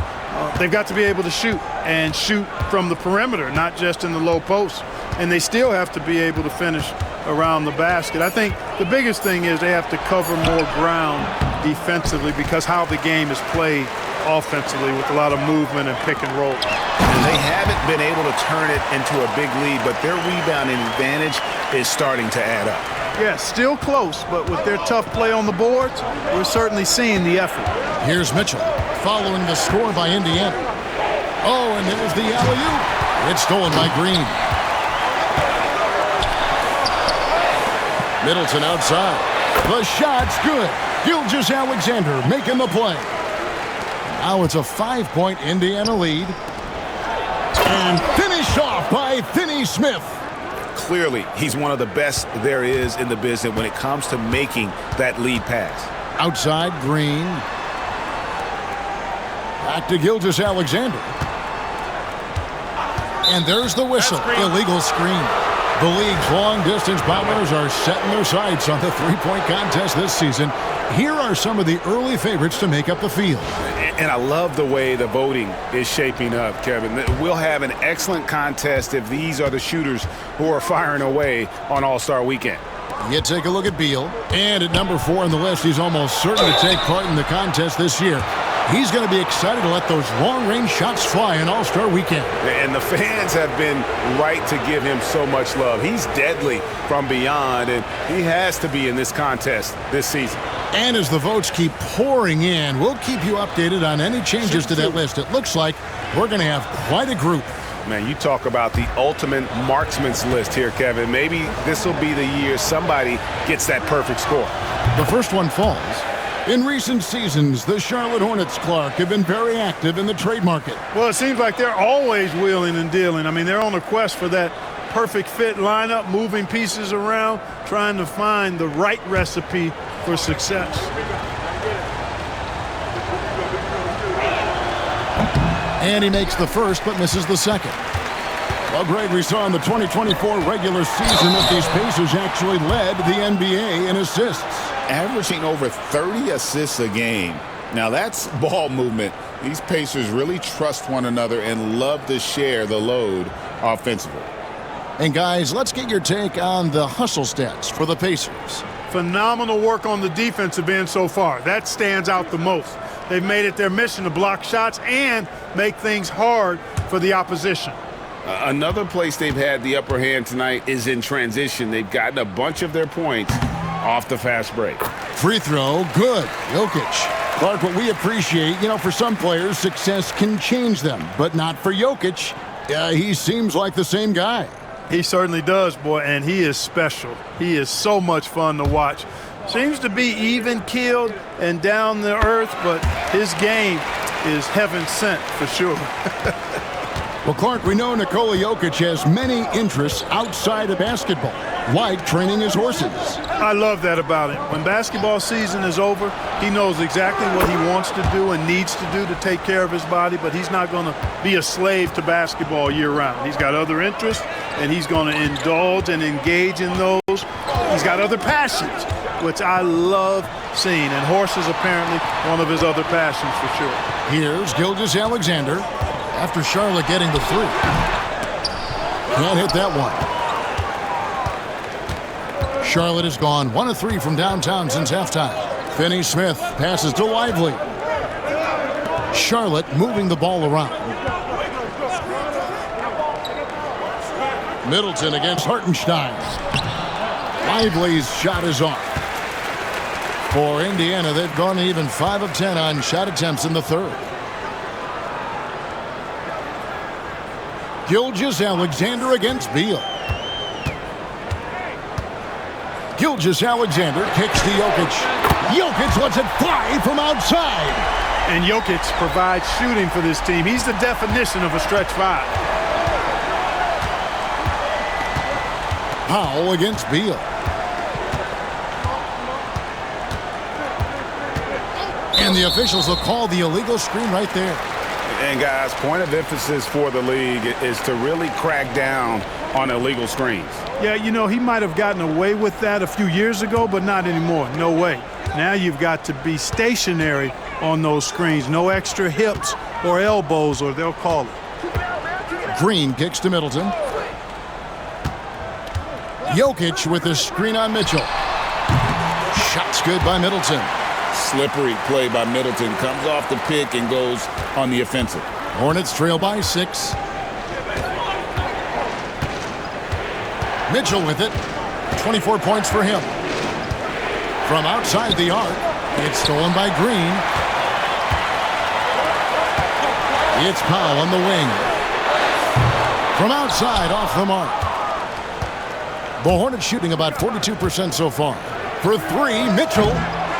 they've got to be able to shoot and shoot from the perimeter, not just in the low post. And they still have to be able to finish around the basket. I think the biggest thing is they have to cover more ground defensively because how the game is played offensively with a lot of movement and pick and roll. And they haven't been able to turn it into a big lead, but their rebounding advantage is starting to add up. Yeah, still close, but with their tough play on the boards, we're certainly seeing the effort. Here's Mitchell following the score by Indiana. Oh, and there's the alley-oop. It's stolen by Green. Middleton outside. The shot's good. Gilgeous-Alexander making the play. Now it's a 5-point Indiana lead. And finished off by Finney Smith. Clearly, he's one of the best there is in the business when it comes to making that lead pass. Outside, Green. Back to Gilgeous-Alexander. And there's the whistle. Illegal screen. The league's long-distance bowlers are setting their sights on the three-point contest this season. Here are some of the early favorites to make up the field. And I love the way the voting is shaping up, Kevin. We'll have an excellent contest if these are the shooters who are firing away on All-Star Weekend. You take a look at Beal. And at number 4 on the list, he's almost certain to take part in the contest this year. He's going to be excited to let those long-range shots fly on All-Star Weekend. And the fans have been right to give him so much love. He's deadly from beyond, and he has to be in this contest this season. And as the votes keep pouring in, we'll keep you updated on any changes to that list. It looks like we're going to have quite a group. Man, you talk about the ultimate marksman's list here, Kevin. Maybe this will be the year somebody gets that perfect score. The first one falls. In recent seasons, the Charlotte Hornets, Clark, have been very active in the trade market. Well, it seems like they're always wheeling and dealing. I mean, they're on a quest for that perfect fit lineup, moving pieces around, trying to find the right recipe for success. And he makes the first but misses the second. Well, Greg, we saw in the 2024 regular season that these Pacers actually led the NBA in assists. Averaging over 30 assists a game. Now that's ball movement. These Pacers really trust one another and love to share the load offensively. And guys, let's get your take on the hustle stats for the Pacers. Phenomenal work on the defensive end so far. That stands out the most. They've made it their mission to block shots and make things hard for the opposition. Another place they've had the upper hand tonight is in transition. They've gotten a bunch of their points off the fast break. Free throw, good. Jokic. Clark, what we appreciate, for some players, success can change them, but not for Jokic. He seems like the same guy. He certainly does, boy, and he is special. He is so much fun to watch. Seems to be even-keeled and down to earth, but his game is heaven sent for sure. Well, Clark, we know Nikola Jokic has many interests outside of basketball, like training his horses. I love that about him. When basketball season is over, he knows exactly what he wants to do and needs to do to take care of his body, but he's not going to be a slave to basketball year-round. He's got other interests, and he's going to indulge and engage in those. He's got other passions, which I love seeing, and horses apparently one of his other passions for sure. Here's Gilgeous-Alexander after Charlotte getting the three. Can't hit that one. Charlotte has gone 1 of 3 from downtown since halftime. Finney Smith passes to Lively. Charlotte moving the ball around. Middleton against Hartenstein. Lively's shot is off. For Indiana, they've gone even 5 of 10 on shot attempts in the third. Gilgeous-Alexander against Beal. Gilgeous-Alexander kicks to Jokic. Jokic lets it fly from outside. And Jokic provides shooting for this team. He's the definition of a stretch 5. Powell against Beal. And the officials will call the illegal screen right there. And guys, point of emphasis for the league is to really crack down on illegal screens. Yeah, he might have gotten away with that a few years ago, but not anymore. No way. Now you've got to be stationary on those screens. No extra hips or elbows, or they'll call it. Green kicks to Middleton. Jokic with the screen on Mitchell. Shot's good by Middleton. Slippery play by Middleton. Comes off the pick and goes on the offensive. Hornets trail by 6. Mitchell with it. 24 points for him. From outside the arc, it's stolen by Green. It's Powell on the wing. From outside, off the mark. The Hornets shooting about 42% so far. For 3, Mitchell.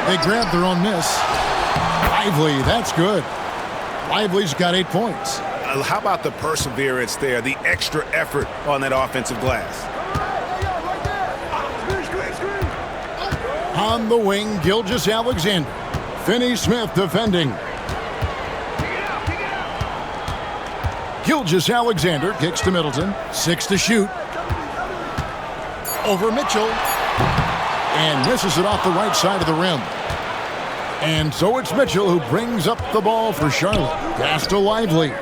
They grabbed their own miss. Lively, that's good. Lively's got 8 points. How about the perseverance there, the extra effort on that offensive glass? On the wing, Gilgeous-Alexander. Finney-Smith defending. Gilgeous-Alexander kicks to Middleton. 6 to shoot. Over Mitchell. And misses it off the right side of the rim. And so it's Mitchell who brings up the ball for Charlotte. Pass to Lively.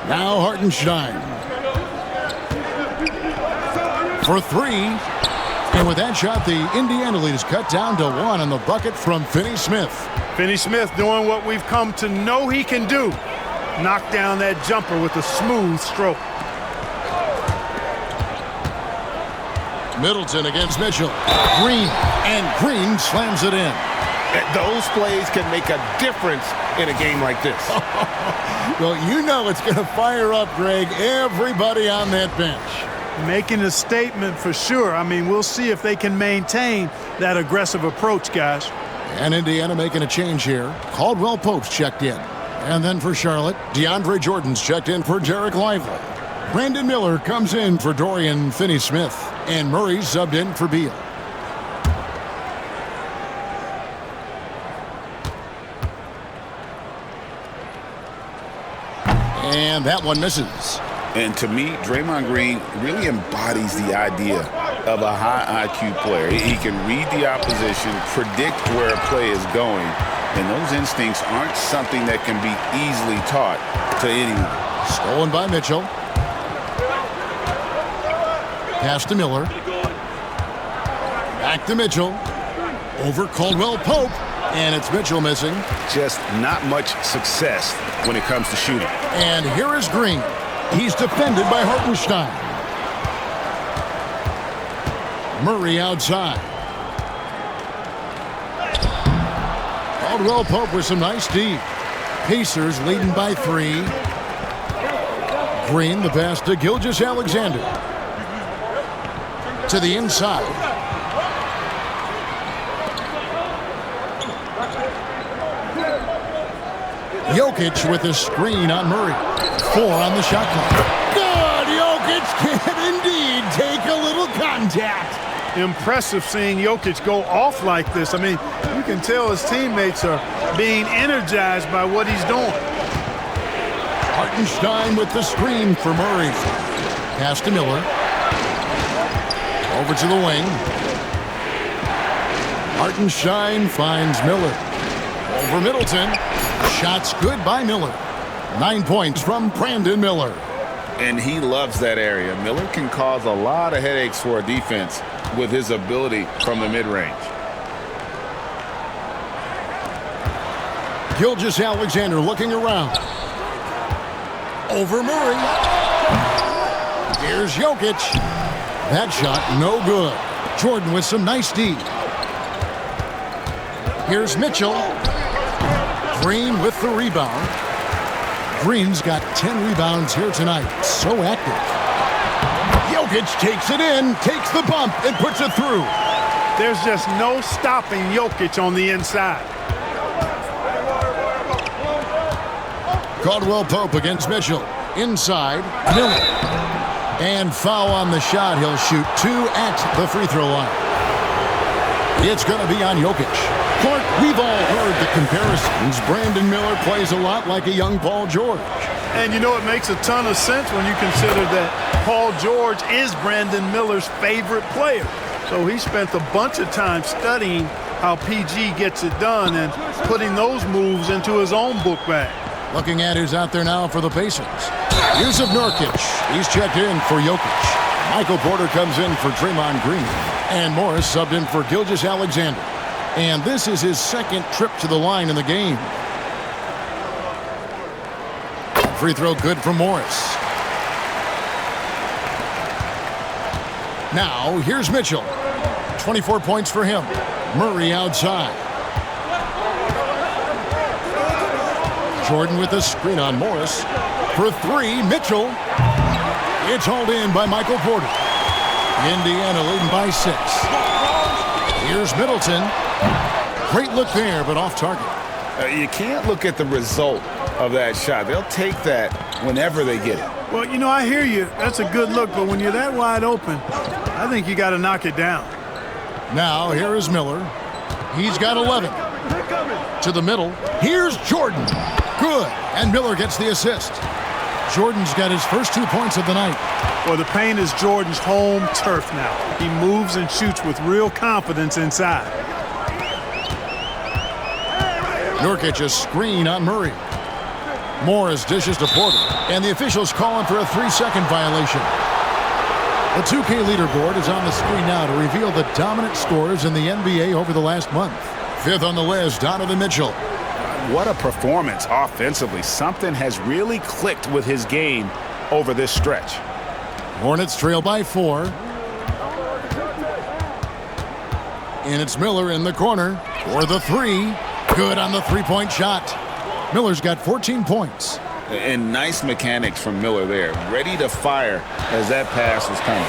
Now Hartenstein. For 3. And with that shot, the Indiana lead is cut down to 1 on the bucket from Finney-Smith. Finney-Smith doing what we've come to know he can do. Knock down that jumper with a smooth stroke. Middleton against Mitchell. Green. And Green slams it in. Those plays can make a difference in a game like this. Well, you know it's going to fire up, Greg, everybody on that bench. Making a statement for sure. I mean, we'll see if they can maintain that aggressive approach, guys. And Indiana making a change here. Caldwell Pope's checked in. And then for Charlotte, DeAndre Jordan's checked in for Derek Lively. Brandon Miller comes in for Dorian Finney-Smith. And Murray's subbed in for Beal. And that one misses. And to me, Draymond Green really embodies the idea of a high IQ player. He can read the opposition, predict where a play is going, and those instincts aren't something that can be easily taught to anyone. Stolen by Mitchell. Pass to Miller. Back to Mitchell. Over Caldwell Pope. And it's Mitchell missing. Just not much success when it comes to shooting. And here is Green. He's defended by Hartenstein. Murray outside. Caldwell Pope with some nice D. Pacers leading by 3. Green, the pass to Gilgeous-Alexander. To the inside. Jokic with a screen on Murray. 4 on the shot clock. Good! Jokic can indeed take a little contact. Impressive seeing Jokic go off like this. I mean, you can tell his teammates are being energized by what he's doing. Hartenstein with the screen for Murray. Pass to Miller. Over to the wing. Hartenstein finds Miller. Over Middleton. Shots good by Miller. 9 points from Brandon Miller. And he loves that area. Miller can cause a lot of headaches for a defense with his ability from the mid-range. Gilgeous-Alexander looking around. Over Murray. Here's Jokic. That shot no good. Jordan with some nice D. Here's Mitchell. Green with the rebound. Green's got 10 rebounds here tonight. So active. Jokic takes it in, takes the bump, and puts it through. There's just no stopping Jokic on the inside. Caldwell Pope against Mitchell. Inside, Miller. And foul on the shot. He'll shoot 2 at the free throw line. It's going to be on Jokic. Clark, we've all heard the comparisons. Brandon Miller plays a lot like a young Paul George. And you know, it makes a ton of sense when you consider that Paul George is Brandon Miller's favorite player. So he spent a bunch of time studying how PG gets it done and putting those moves into his own book bag. Looking at who's out there now for the Pacers. Here's Nurkic. He's checked in for Jokic. Michael Porter comes in for Draymond Green. And Morris subbed in for Gilgeous-Alexander. And this is his second trip to the line in the game. Free throw good for Morris. Now, here's Mitchell. 24 points for him. Murray outside. Jordan with a screen on Morris. For 3, Mitchell. It's hauled in by Michael Porter. Indiana leading by 6. Here's Middleton. Great look there, but off target. You can't look at the result of that shot. They'll take that whenever they get it. Well, you know, I hear you. That's a good look, but when you're that wide open, I think you got to knock it down. Now, here is Miller. He's got 11. To the middle. Here's Jordan. Good. And Miller gets the assist. Jordan's got his first 2 points of the night. Well, the paint is Jordan's home turf now. He moves and shoots with real confidence inside. Nurkic a screen on Murray. Morris dishes to Porter. And the officials calling for a 3-second violation. The 2K leaderboard is on the screen now to reveal the dominant scores in the NBA over the last month. Fifth on the list, Donovan Mitchell. What a performance offensively. Something has really clicked with his game over this stretch. Hornets trail by 4. And it's Miller in the corner for the 3. Good on the 3-point shot. Miller's got 14 points. And nice mechanics from Miller there. Ready to fire as that pass was coming.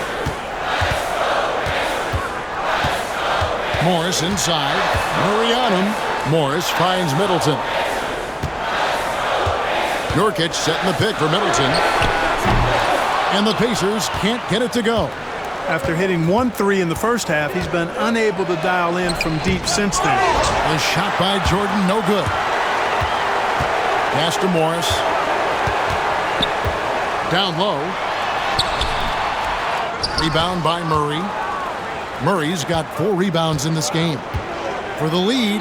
Morris inside. Murray on him. Morris finds Middleton. Nurkic setting the pick for Middleton. And the Pacers can't get it to go. After hitting 1 3 in the first half, he's been unable to dial in from deep since then. The shot by Jordan, no good. Pass to Morris. Down low. Rebound by Murray. Murray's got 4 rebounds in this game. For the lead.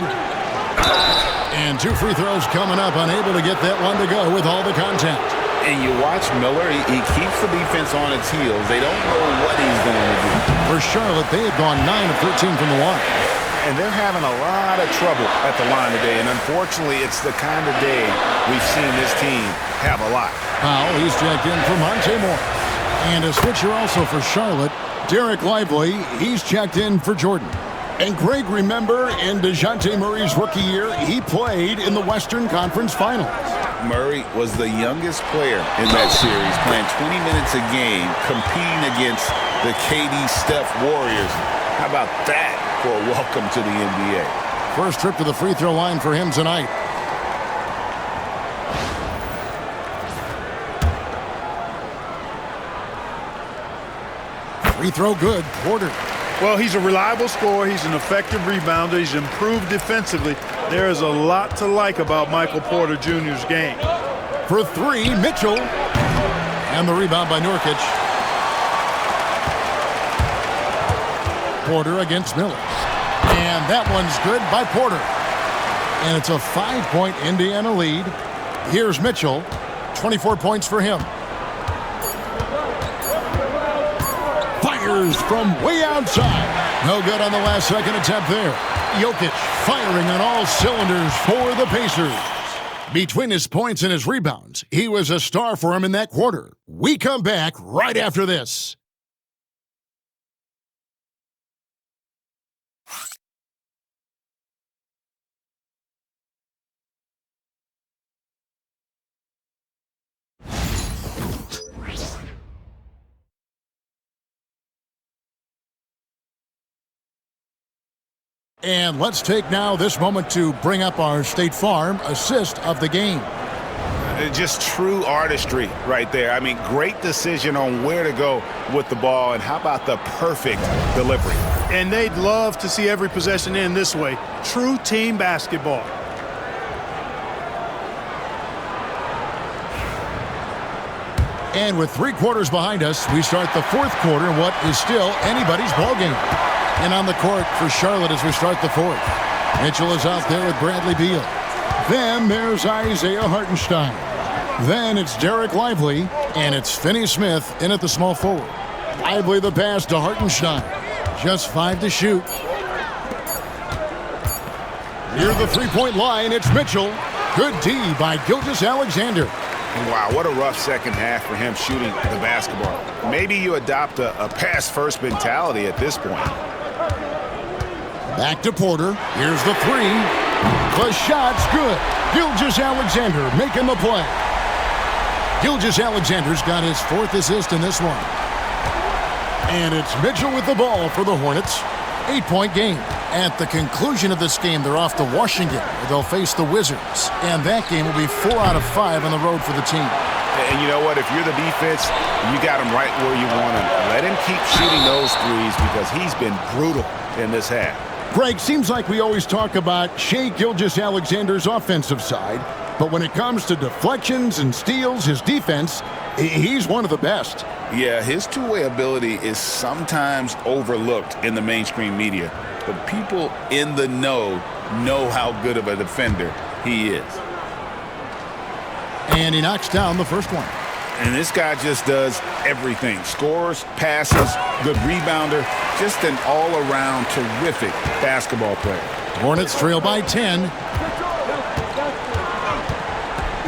And 2 free throws coming up, unable to get that one to go with all the contact. And you watch Miller, he keeps the defense on its heels. They don't know what he's going to do. For Charlotte, they have gone 9 of 13 from the line. And they're having a lot of trouble at the line today. And unfortunately, it's the kind of day we've seen this team have a lot. Powell, he's checked in for Monte Moore. And a switcher also for Charlotte. Derek Lively, he's checked in for Jordan. And Greg, remember, in DeJounte Murray's rookie year, he played in the Western Conference Finals. Murray was the youngest player in that series, playing 20 minutes a game, competing against the KD Steph Warriors. How about that for a welcome to the NBA? First trip to the free throw line for him tonight. Free throw good. Porter. Well, he's a reliable scorer. He's an effective rebounder. He's improved defensively. There is a lot to like about Michael Porter Jr.'s game. For 3, Mitchell. And the rebound by Nurkic. Porter against Miller. And that one's good by Porter. And it's a 5-point Indiana lead. Here's Mitchell. 24 points for him. Fires from way outside. No good on the last second attempt there. Jokic firing on all cylinders for the Pacers. Between his points and his rebounds, he was a star for him in that quarter. We come back right after this. And let's take now this moment to bring up our State Farm assist of the game. Just true artistry right there. I mean, great decision on where to go with the ball, and how about the perfect delivery? And they'd love to see every possession end this way. True team basketball. And with 3 quarters behind us, we start the 4th quarter in what is still anybody's ballgame. And on the court for Charlotte as we start the 4th. Mitchell is out there with Bradley Beal. Then there's Isaiah Hartenstein. Then it's Derek Lively, and it's Finney Smith in at the small forward. Lively the pass to Hartenstein. Just 5 to shoot. Near the 3-point line, it's Mitchell. Good D by Gilgeous-Alexander. Wow, what a rough second half for him shooting the basketball. Maybe you adopt a pass-first mentality at this point. Back to Porter. Here's the 3. The shot's good. Gilgeous-Alexander making the play. Gilgeous-Alexander's got his 4th assist in this one. And it's Mitchell with the ball for the Hornets. 8-point game. At the conclusion of this game, they're off to Washington, where they'll face the Wizards. And that game will be 4 out of 5 on the road for the team. And you know what? If you're the defense, you got him right where you want him. Let him keep shooting those threes because he's been brutal in this half. Greg, seems like we always talk about Shai Gilgeous-Alexander's offensive side, but when it comes to deflections and steals, his defense, he's one of the best. Yeah, his two-way ability is sometimes overlooked in the mainstream media, but people in the know how good of a defender he is. And he knocks down the first one. And this guy just does everything. Scores, passes, good rebounder, just an all-around terrific basketball player. Hornets trail by 10.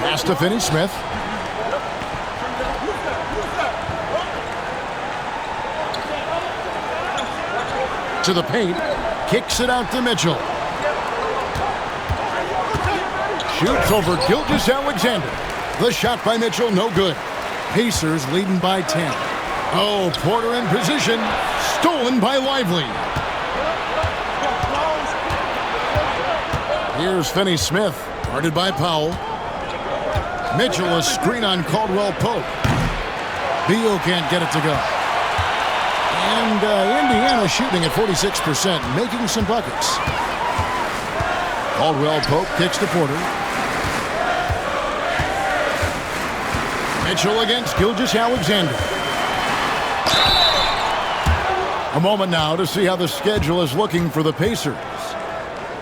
Pass to Finney-Smith. To the paint. Kicks it out to Mitchell. Shoots over Gilgeous-Alexander. The shot by Mitchell, no good. Pacers leading by 10. Oh, Porter in position. Stolen by Lively. Here's Finney-Smith. Guarded by Powell. Mitchell, a screen on Caldwell Pope. Beal can't get it to go. And Indiana shooting at 46%, making some buckets. Caldwell Pope kicks to Porter. Mitchell against Gilgeous-Alexander. A moment now to see how the schedule is looking for the Pacers.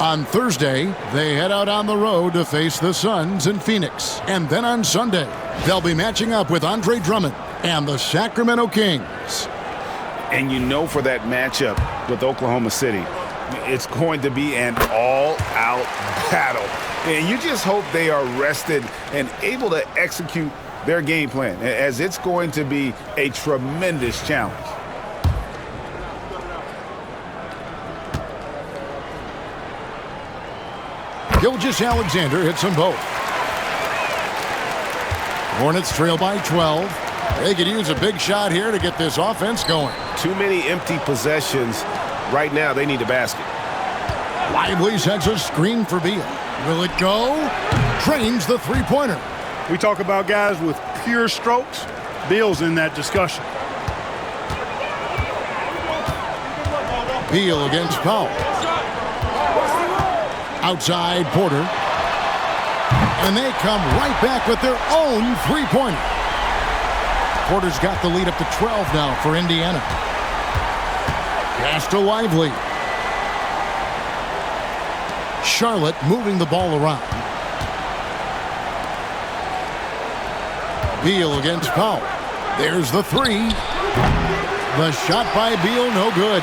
On Thursday, they head out on the road to face the Suns in Phoenix. And then on Sunday, they'll be matching up with Andre Drummond and the Sacramento Kings. And you know, for that matchup with Oklahoma City, it's going to be an all-out battle. And you just hope they are rested and able to execute their game plan, as it's going to be a tremendous challenge. Gilgeous-Alexander hits them both. Hornets trail by 12. They could use a big shot here to get this offense going. Too many empty possessions. Right now, they need a basket. Lively sets a screen for Beal. Will it go? Drains the three-pointer. We talk about guys with pure strokes. Beal's in that discussion. Beal against Powell. Outside Porter. And they come right back with their own three-pointer. Porter's got the lead up to 12 now for Indiana. Pass to Lively. Charlotte moving the ball around. Beal against Powell. There's the three. The shot by Beal, no good.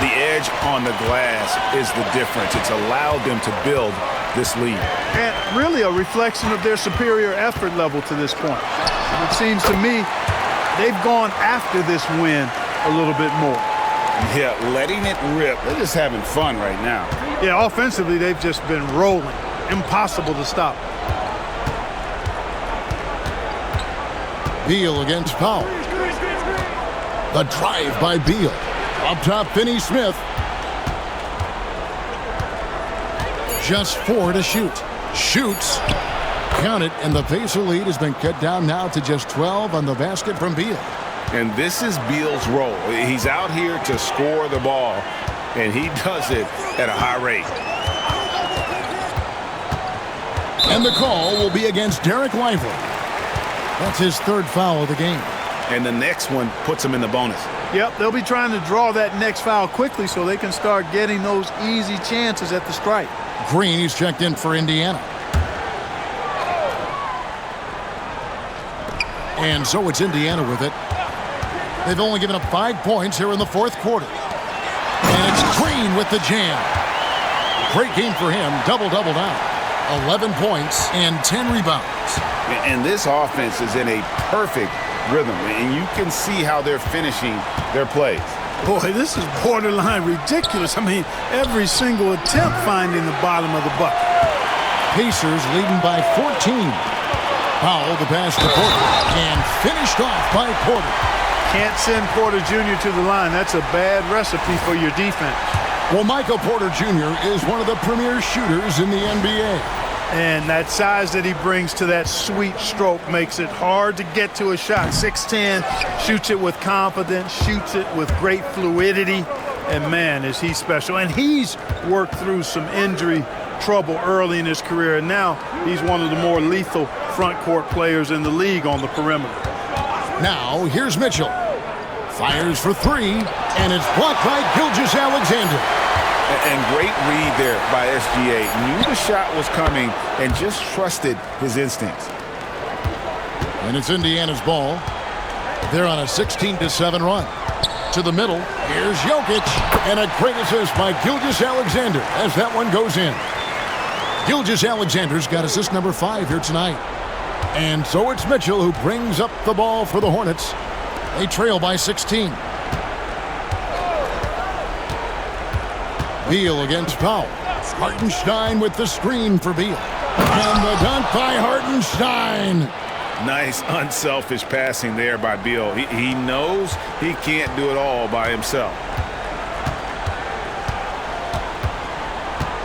The edge on the glass is the difference. It's allowed them to build this lead. And really a reflection of their superior effort level to this point. It seems to me they've gone after this win a little bit more. Yeah, letting it rip. They're just having fun right now. Yeah, offensively, they've just been rolling. Impossible to stop. Beal against Powell. The drive by Beal. Up top, Finney-Smith. Just 4 to shoot. Shoots. Count it, and the Pacer lead has been cut down now to just 12 on the basket from Beal. And this is Beal's role. He's out here to score the ball, and he does it at a high rate. And the call will be against Derek Lively. That's his third foul of the game. And the next one puts him in the bonus. Yep, they'll be trying to draw that next foul quickly so they can start getting those easy chances at the strike. Green, he's checked in for Indiana. And so it's Indiana with it. They've only given up 5 points here in the fourth quarter. And it's Green with the jam. Great game for him. Double-double now. 11 points and 10 rebounds. And this offense is in a perfect rhythm, and you can see how they're finishing their plays. Boy, this is borderline ridiculous. I mean, every single attempt finding the bottom of the bucket. Pacers leading by 14. Powell the pass to Porter, and finished off by Porter. Can't send Porter Jr. to the line. That's a bad recipe for your defense. Well, Michael Porter Jr. is one of the premier shooters in the NBA. And that size that he brings to that sweet stroke makes it hard to get to a shot. 6'10", shoots it with confidence, shoots it with great fluidity. And, man, is he special. And he's worked through some injury trouble early in his career, and now he's one of the more lethal front court players in the league on the perimeter. Now, here's Mitchell. Fires for three, and it's blocked by Gilgeous-Alexander. And great read there by SGA. Knew the shot was coming and just trusted his instincts. And it's Indiana's ball. They're on a 16-7 run. To the middle, here's Jokic, and a great assist by Gilgeous-Alexander as that one goes in. Gilgeous-Alexander's got assist number 5 here tonight. And so it's Mitchell who brings up the ball for the Hornets. They trail by 16. Beal against Powell. Hartenstein with the screen for Beal. And the dunk by Hartenstein. Nice unselfish passing there by Beal. He knows he can't do it all by himself.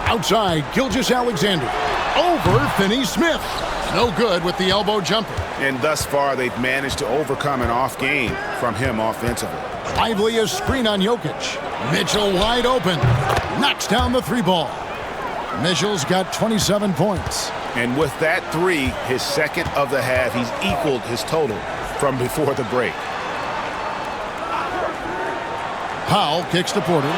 Outside, Gilgeous-Alexander. Over Finney-Smith. No good with the elbow jumper. And thus far, they've managed to overcome an off game from him offensively. Lively a screen on Jokic. Mitchell wide open. Knocks down the three ball. Mitchell's got 27 points. And with that three, his second of the half, he's equaled his total from before the break. Powell kicks to Porter.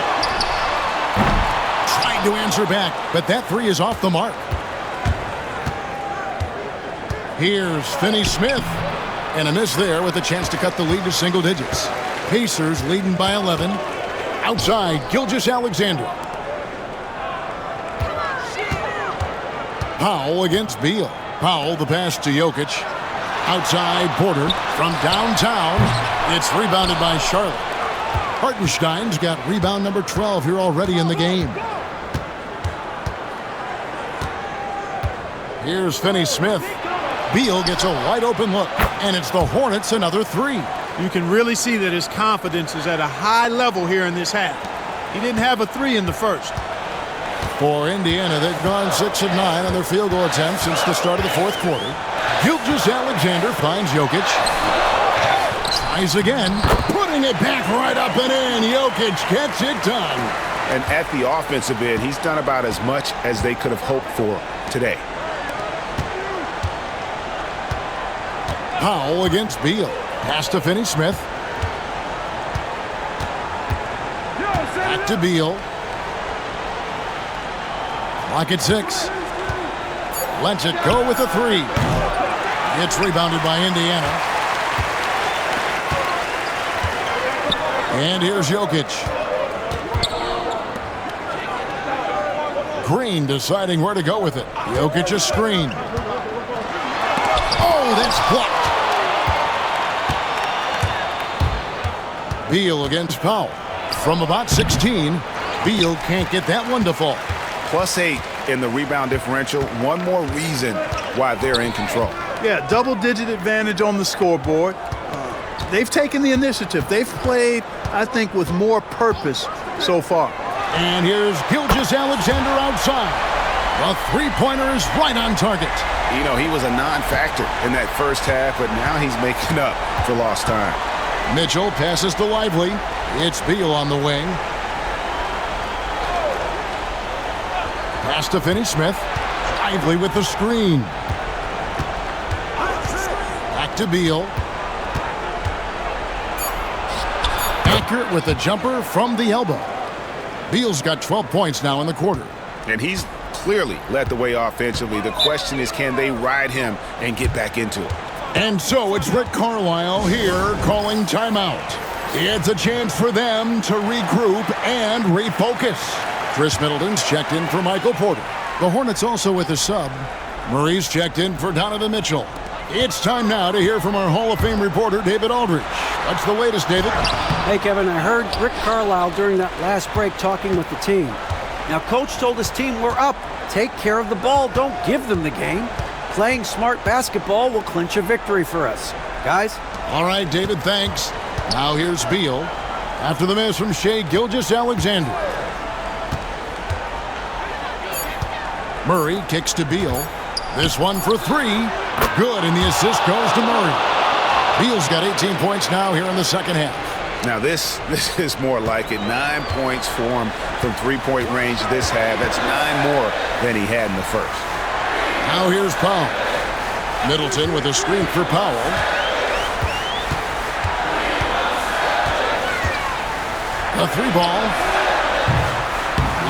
Tried to answer back, but that three is off the mark. Here's Finney-Smith. And a miss there with a chance to cut the lead to single digits. Pacers leading by 11. Outside, Gilgeous-Alexander. Powell against Beal. Powell, the pass to Jokic. Outside, Porter from downtown. It's rebounded by Charlotte. Hartenstein's got rebound number 12 here already in the game. Here's Finney-Smith. Beal gets a wide open look, and it's the Hornets another three. You can really see that his confidence is at a high level here in this half. He didn't have a three in the first. For Indiana, they've gone 6 of 9 on their field goal attempts since the start of the fourth quarter. Gilgeous-Alexander finds Jokic. Tries again, putting it back right up and in. Jokic gets it done. And at the offensive end, he's done about as much as they could have hoped for today. Powell against Beal. Pass to Finney-Smith. Back to Beal. Clock at 6. Lets it go with a three. It's rebounded by Indiana. And here's Jokic. Green deciding where to go with it. Jokic a screen. Oh, that's blocked. Beal against Powell. From about 16, Beal can't get that one to fall. +8 in the rebound differential. One more reason why they're in control. Yeah, double-digit advantage on the scoreboard. They've taken the initiative. They've played, I think, with more purpose so far. And here's Gilgeous-Alexander outside. The three-pointer is right on target. You know, he was a non-factor in that first half, but now he's making up for lost time. Mitchell passes to Lively. It's Beal on the wing. Pass to Finney-Smith. Lively with the screen. Back to Beal. Accurate with the jumper from the elbow. Beal's got 12 points now in the quarter. And he's clearly led the way offensively. The question is, can they ride him and get back into it? And so it's Rick Carlisle here calling timeout. It's a chance for them to regroup and refocus. Chris Middleton's checked in for Michael Porter. The Hornets also with a sub. Murray's checked in for Donovan Mitchell. It's time now to hear from our Hall of Fame reporter, David Aldridge. What's the latest, David? Hey, Kevin, I heard Rick Carlisle during that last break talking with the team. Now, Coach told his team, we're up. Take care of the ball. Don't give them the game. Playing smart basketball will clinch a victory for us. Guys? All right, David, thanks. Now here's Beal. After the miss from Shai Gilgeous-Alexander. Murray kicks to Beal. This one for three. Good, and the assist goes to Murray. Beal's got 18 points now here in the second half. Now this is more like it. 9 points for him from three-point range this half. That's 9 more than he had in the first. Now here's Powell. Middleton with a screen for Powell. A three ball.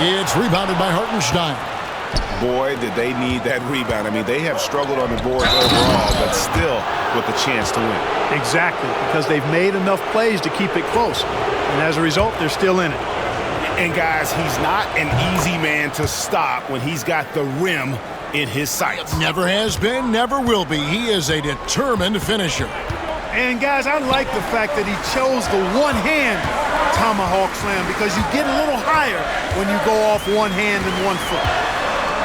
It's rebounded by Hartenstein. Boy, did they need that rebound. I mean, they have struggled on the boards overall, but still with a chance to win. Exactly, because they've made enough plays to keep it close. And as a result, they're still in it. And guys, he's not an easy man to stop when he's got the rim in his sights. Never has been, never will be. He is a determined finisher. And guys, I like the fact that he chose the one-hand tomahawk slam because you get a little higher when you go off one hand and 1 foot.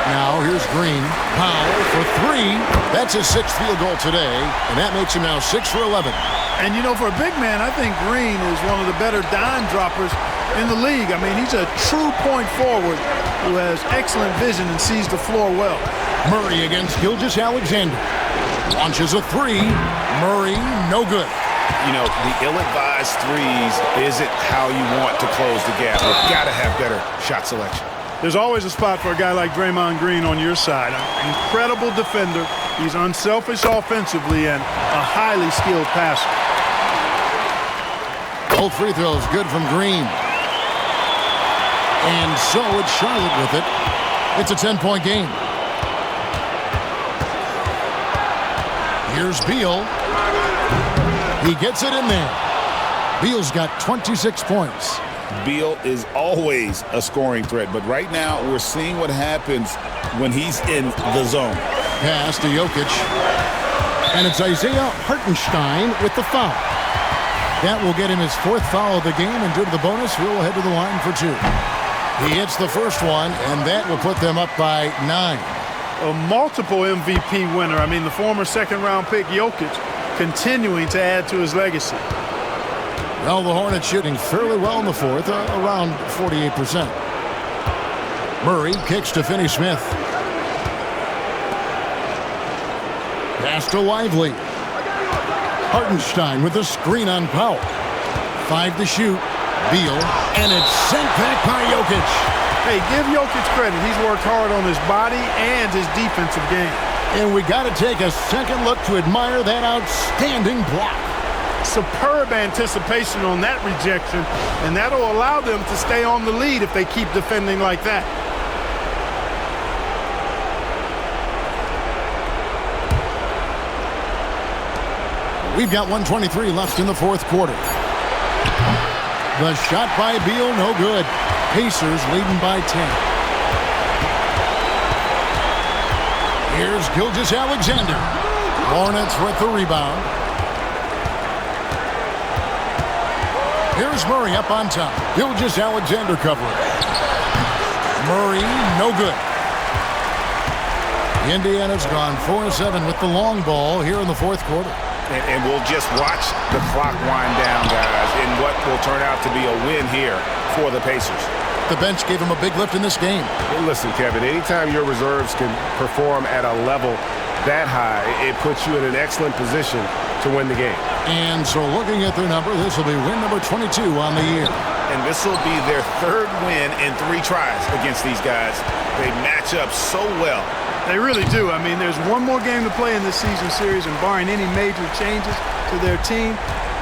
Now here's Green. Powell for three. That's his 6th field goal today, and that makes him now 6 for 11. And, you know, for a big man, I think Green is one of the better dime droppers in the league. I mean, he's a true point forward who has excellent vision and sees the floor well. Murray against Gilgeous-Alexander. Launches a three. Murray, no good. You know, the ill-advised threes isn't how you want to close the gap. You've got to have better shot selection. There's always a spot for a guy like Draymond Green on your side. An incredible defender. He's unselfish offensively and a highly skilled passer. Both free throws good from Green. And so it's Charlotte with it. It's a 10-point game. Here's Beal. He gets it in there. Beal's got 26 points. Beal is always a scoring threat, but right now we're seeing what happens when he's in the zone. Pass to Jokic. And it's Isaiah Hartenstein with the foul. That will get him his 4th foul of the game, and due to the bonus, he'll head to the line for 2. He hits the first one, and that will put them up by 9. A multiple MVP winner. I mean, the former second-round pick Jokic continuing to add to his legacy. Well, the Hornets shooting fairly well in the 4th, around 48%. Murray kicks to Finney-Smith. Pass to Lively. Hartenstein with a screen on Powell. 5 to shoot. Beal, and it's sent back by Jokic. Hey, give Jokic credit. He's worked hard on his body and his defensive game. And we got to take a second look to admire that outstanding block. Superb anticipation on that rejection, and that'll allow them to stay on the lead if they keep defending like that. We've got 1:23 left in the 4th quarter. The shot by Beal, no good. Pacers leading by 10. Here's Gilgeous-Alexander. Hornets with the rebound. Here's Murray up on top. Gilgeous-Alexander covering. Murray, no good. Indiana's gone 4-7 with the long ball here in the 4th quarter. And we'll just watch the clock wind down, guys, in what will turn out to be a win here for the Pacers. The bench gave him a big lift in this game. Well, listen, Kevin, anytime your reserves can perform at a level that high, it puts you in an excellent position to win the game. And so looking at their number, this will be win number 22 on the year. And this will be their 3rd win in 3 tries against these guys. They match up so well. They really do. I mean, there's one more game to play in this season series, and barring any major changes to their team,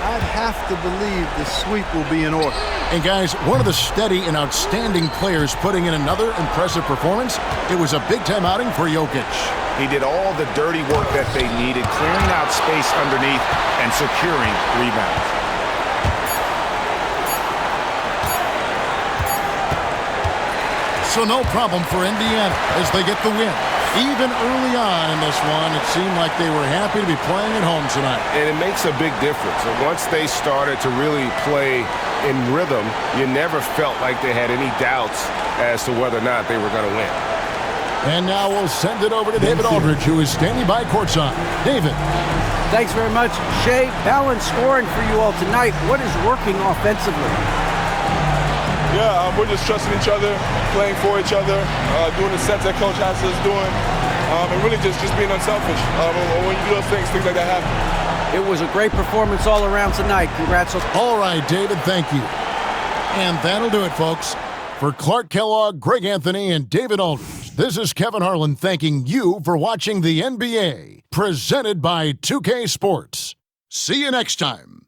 I'd have to believe the sweep will be in order. And guys, one of the steady and outstanding players putting in another impressive performance. It was a big-time outing for Jokic. He did all the dirty work that they needed, clearing out space underneath and securing rebounds. So no problem for Indiana as they get the win. Even early on in this one, it seemed like they were happy to be playing at home tonight. And it makes a big difference. And once they started to really play in rhythm, you never felt like they had any doubts as to whether or not they were going to win. And now we'll send it over to David Aldridge, who is standing by courtside. David. Thanks very much, Shea. Balanced scoring for you all tonight. What is working offensively? Yeah, we're just trusting each other, playing for each other, doing the sets that coach has us doing, and really just being unselfish. When you do those things like that happen. It was a great performance all around tonight. Congrats. All right, David, thank you. And that'll do it, folks. For Clark Kellogg, Greg Anthony, and David Aldridge, this is Kevin Harlan thanking you for watching the NBA, presented by 2K Sports. See you next time.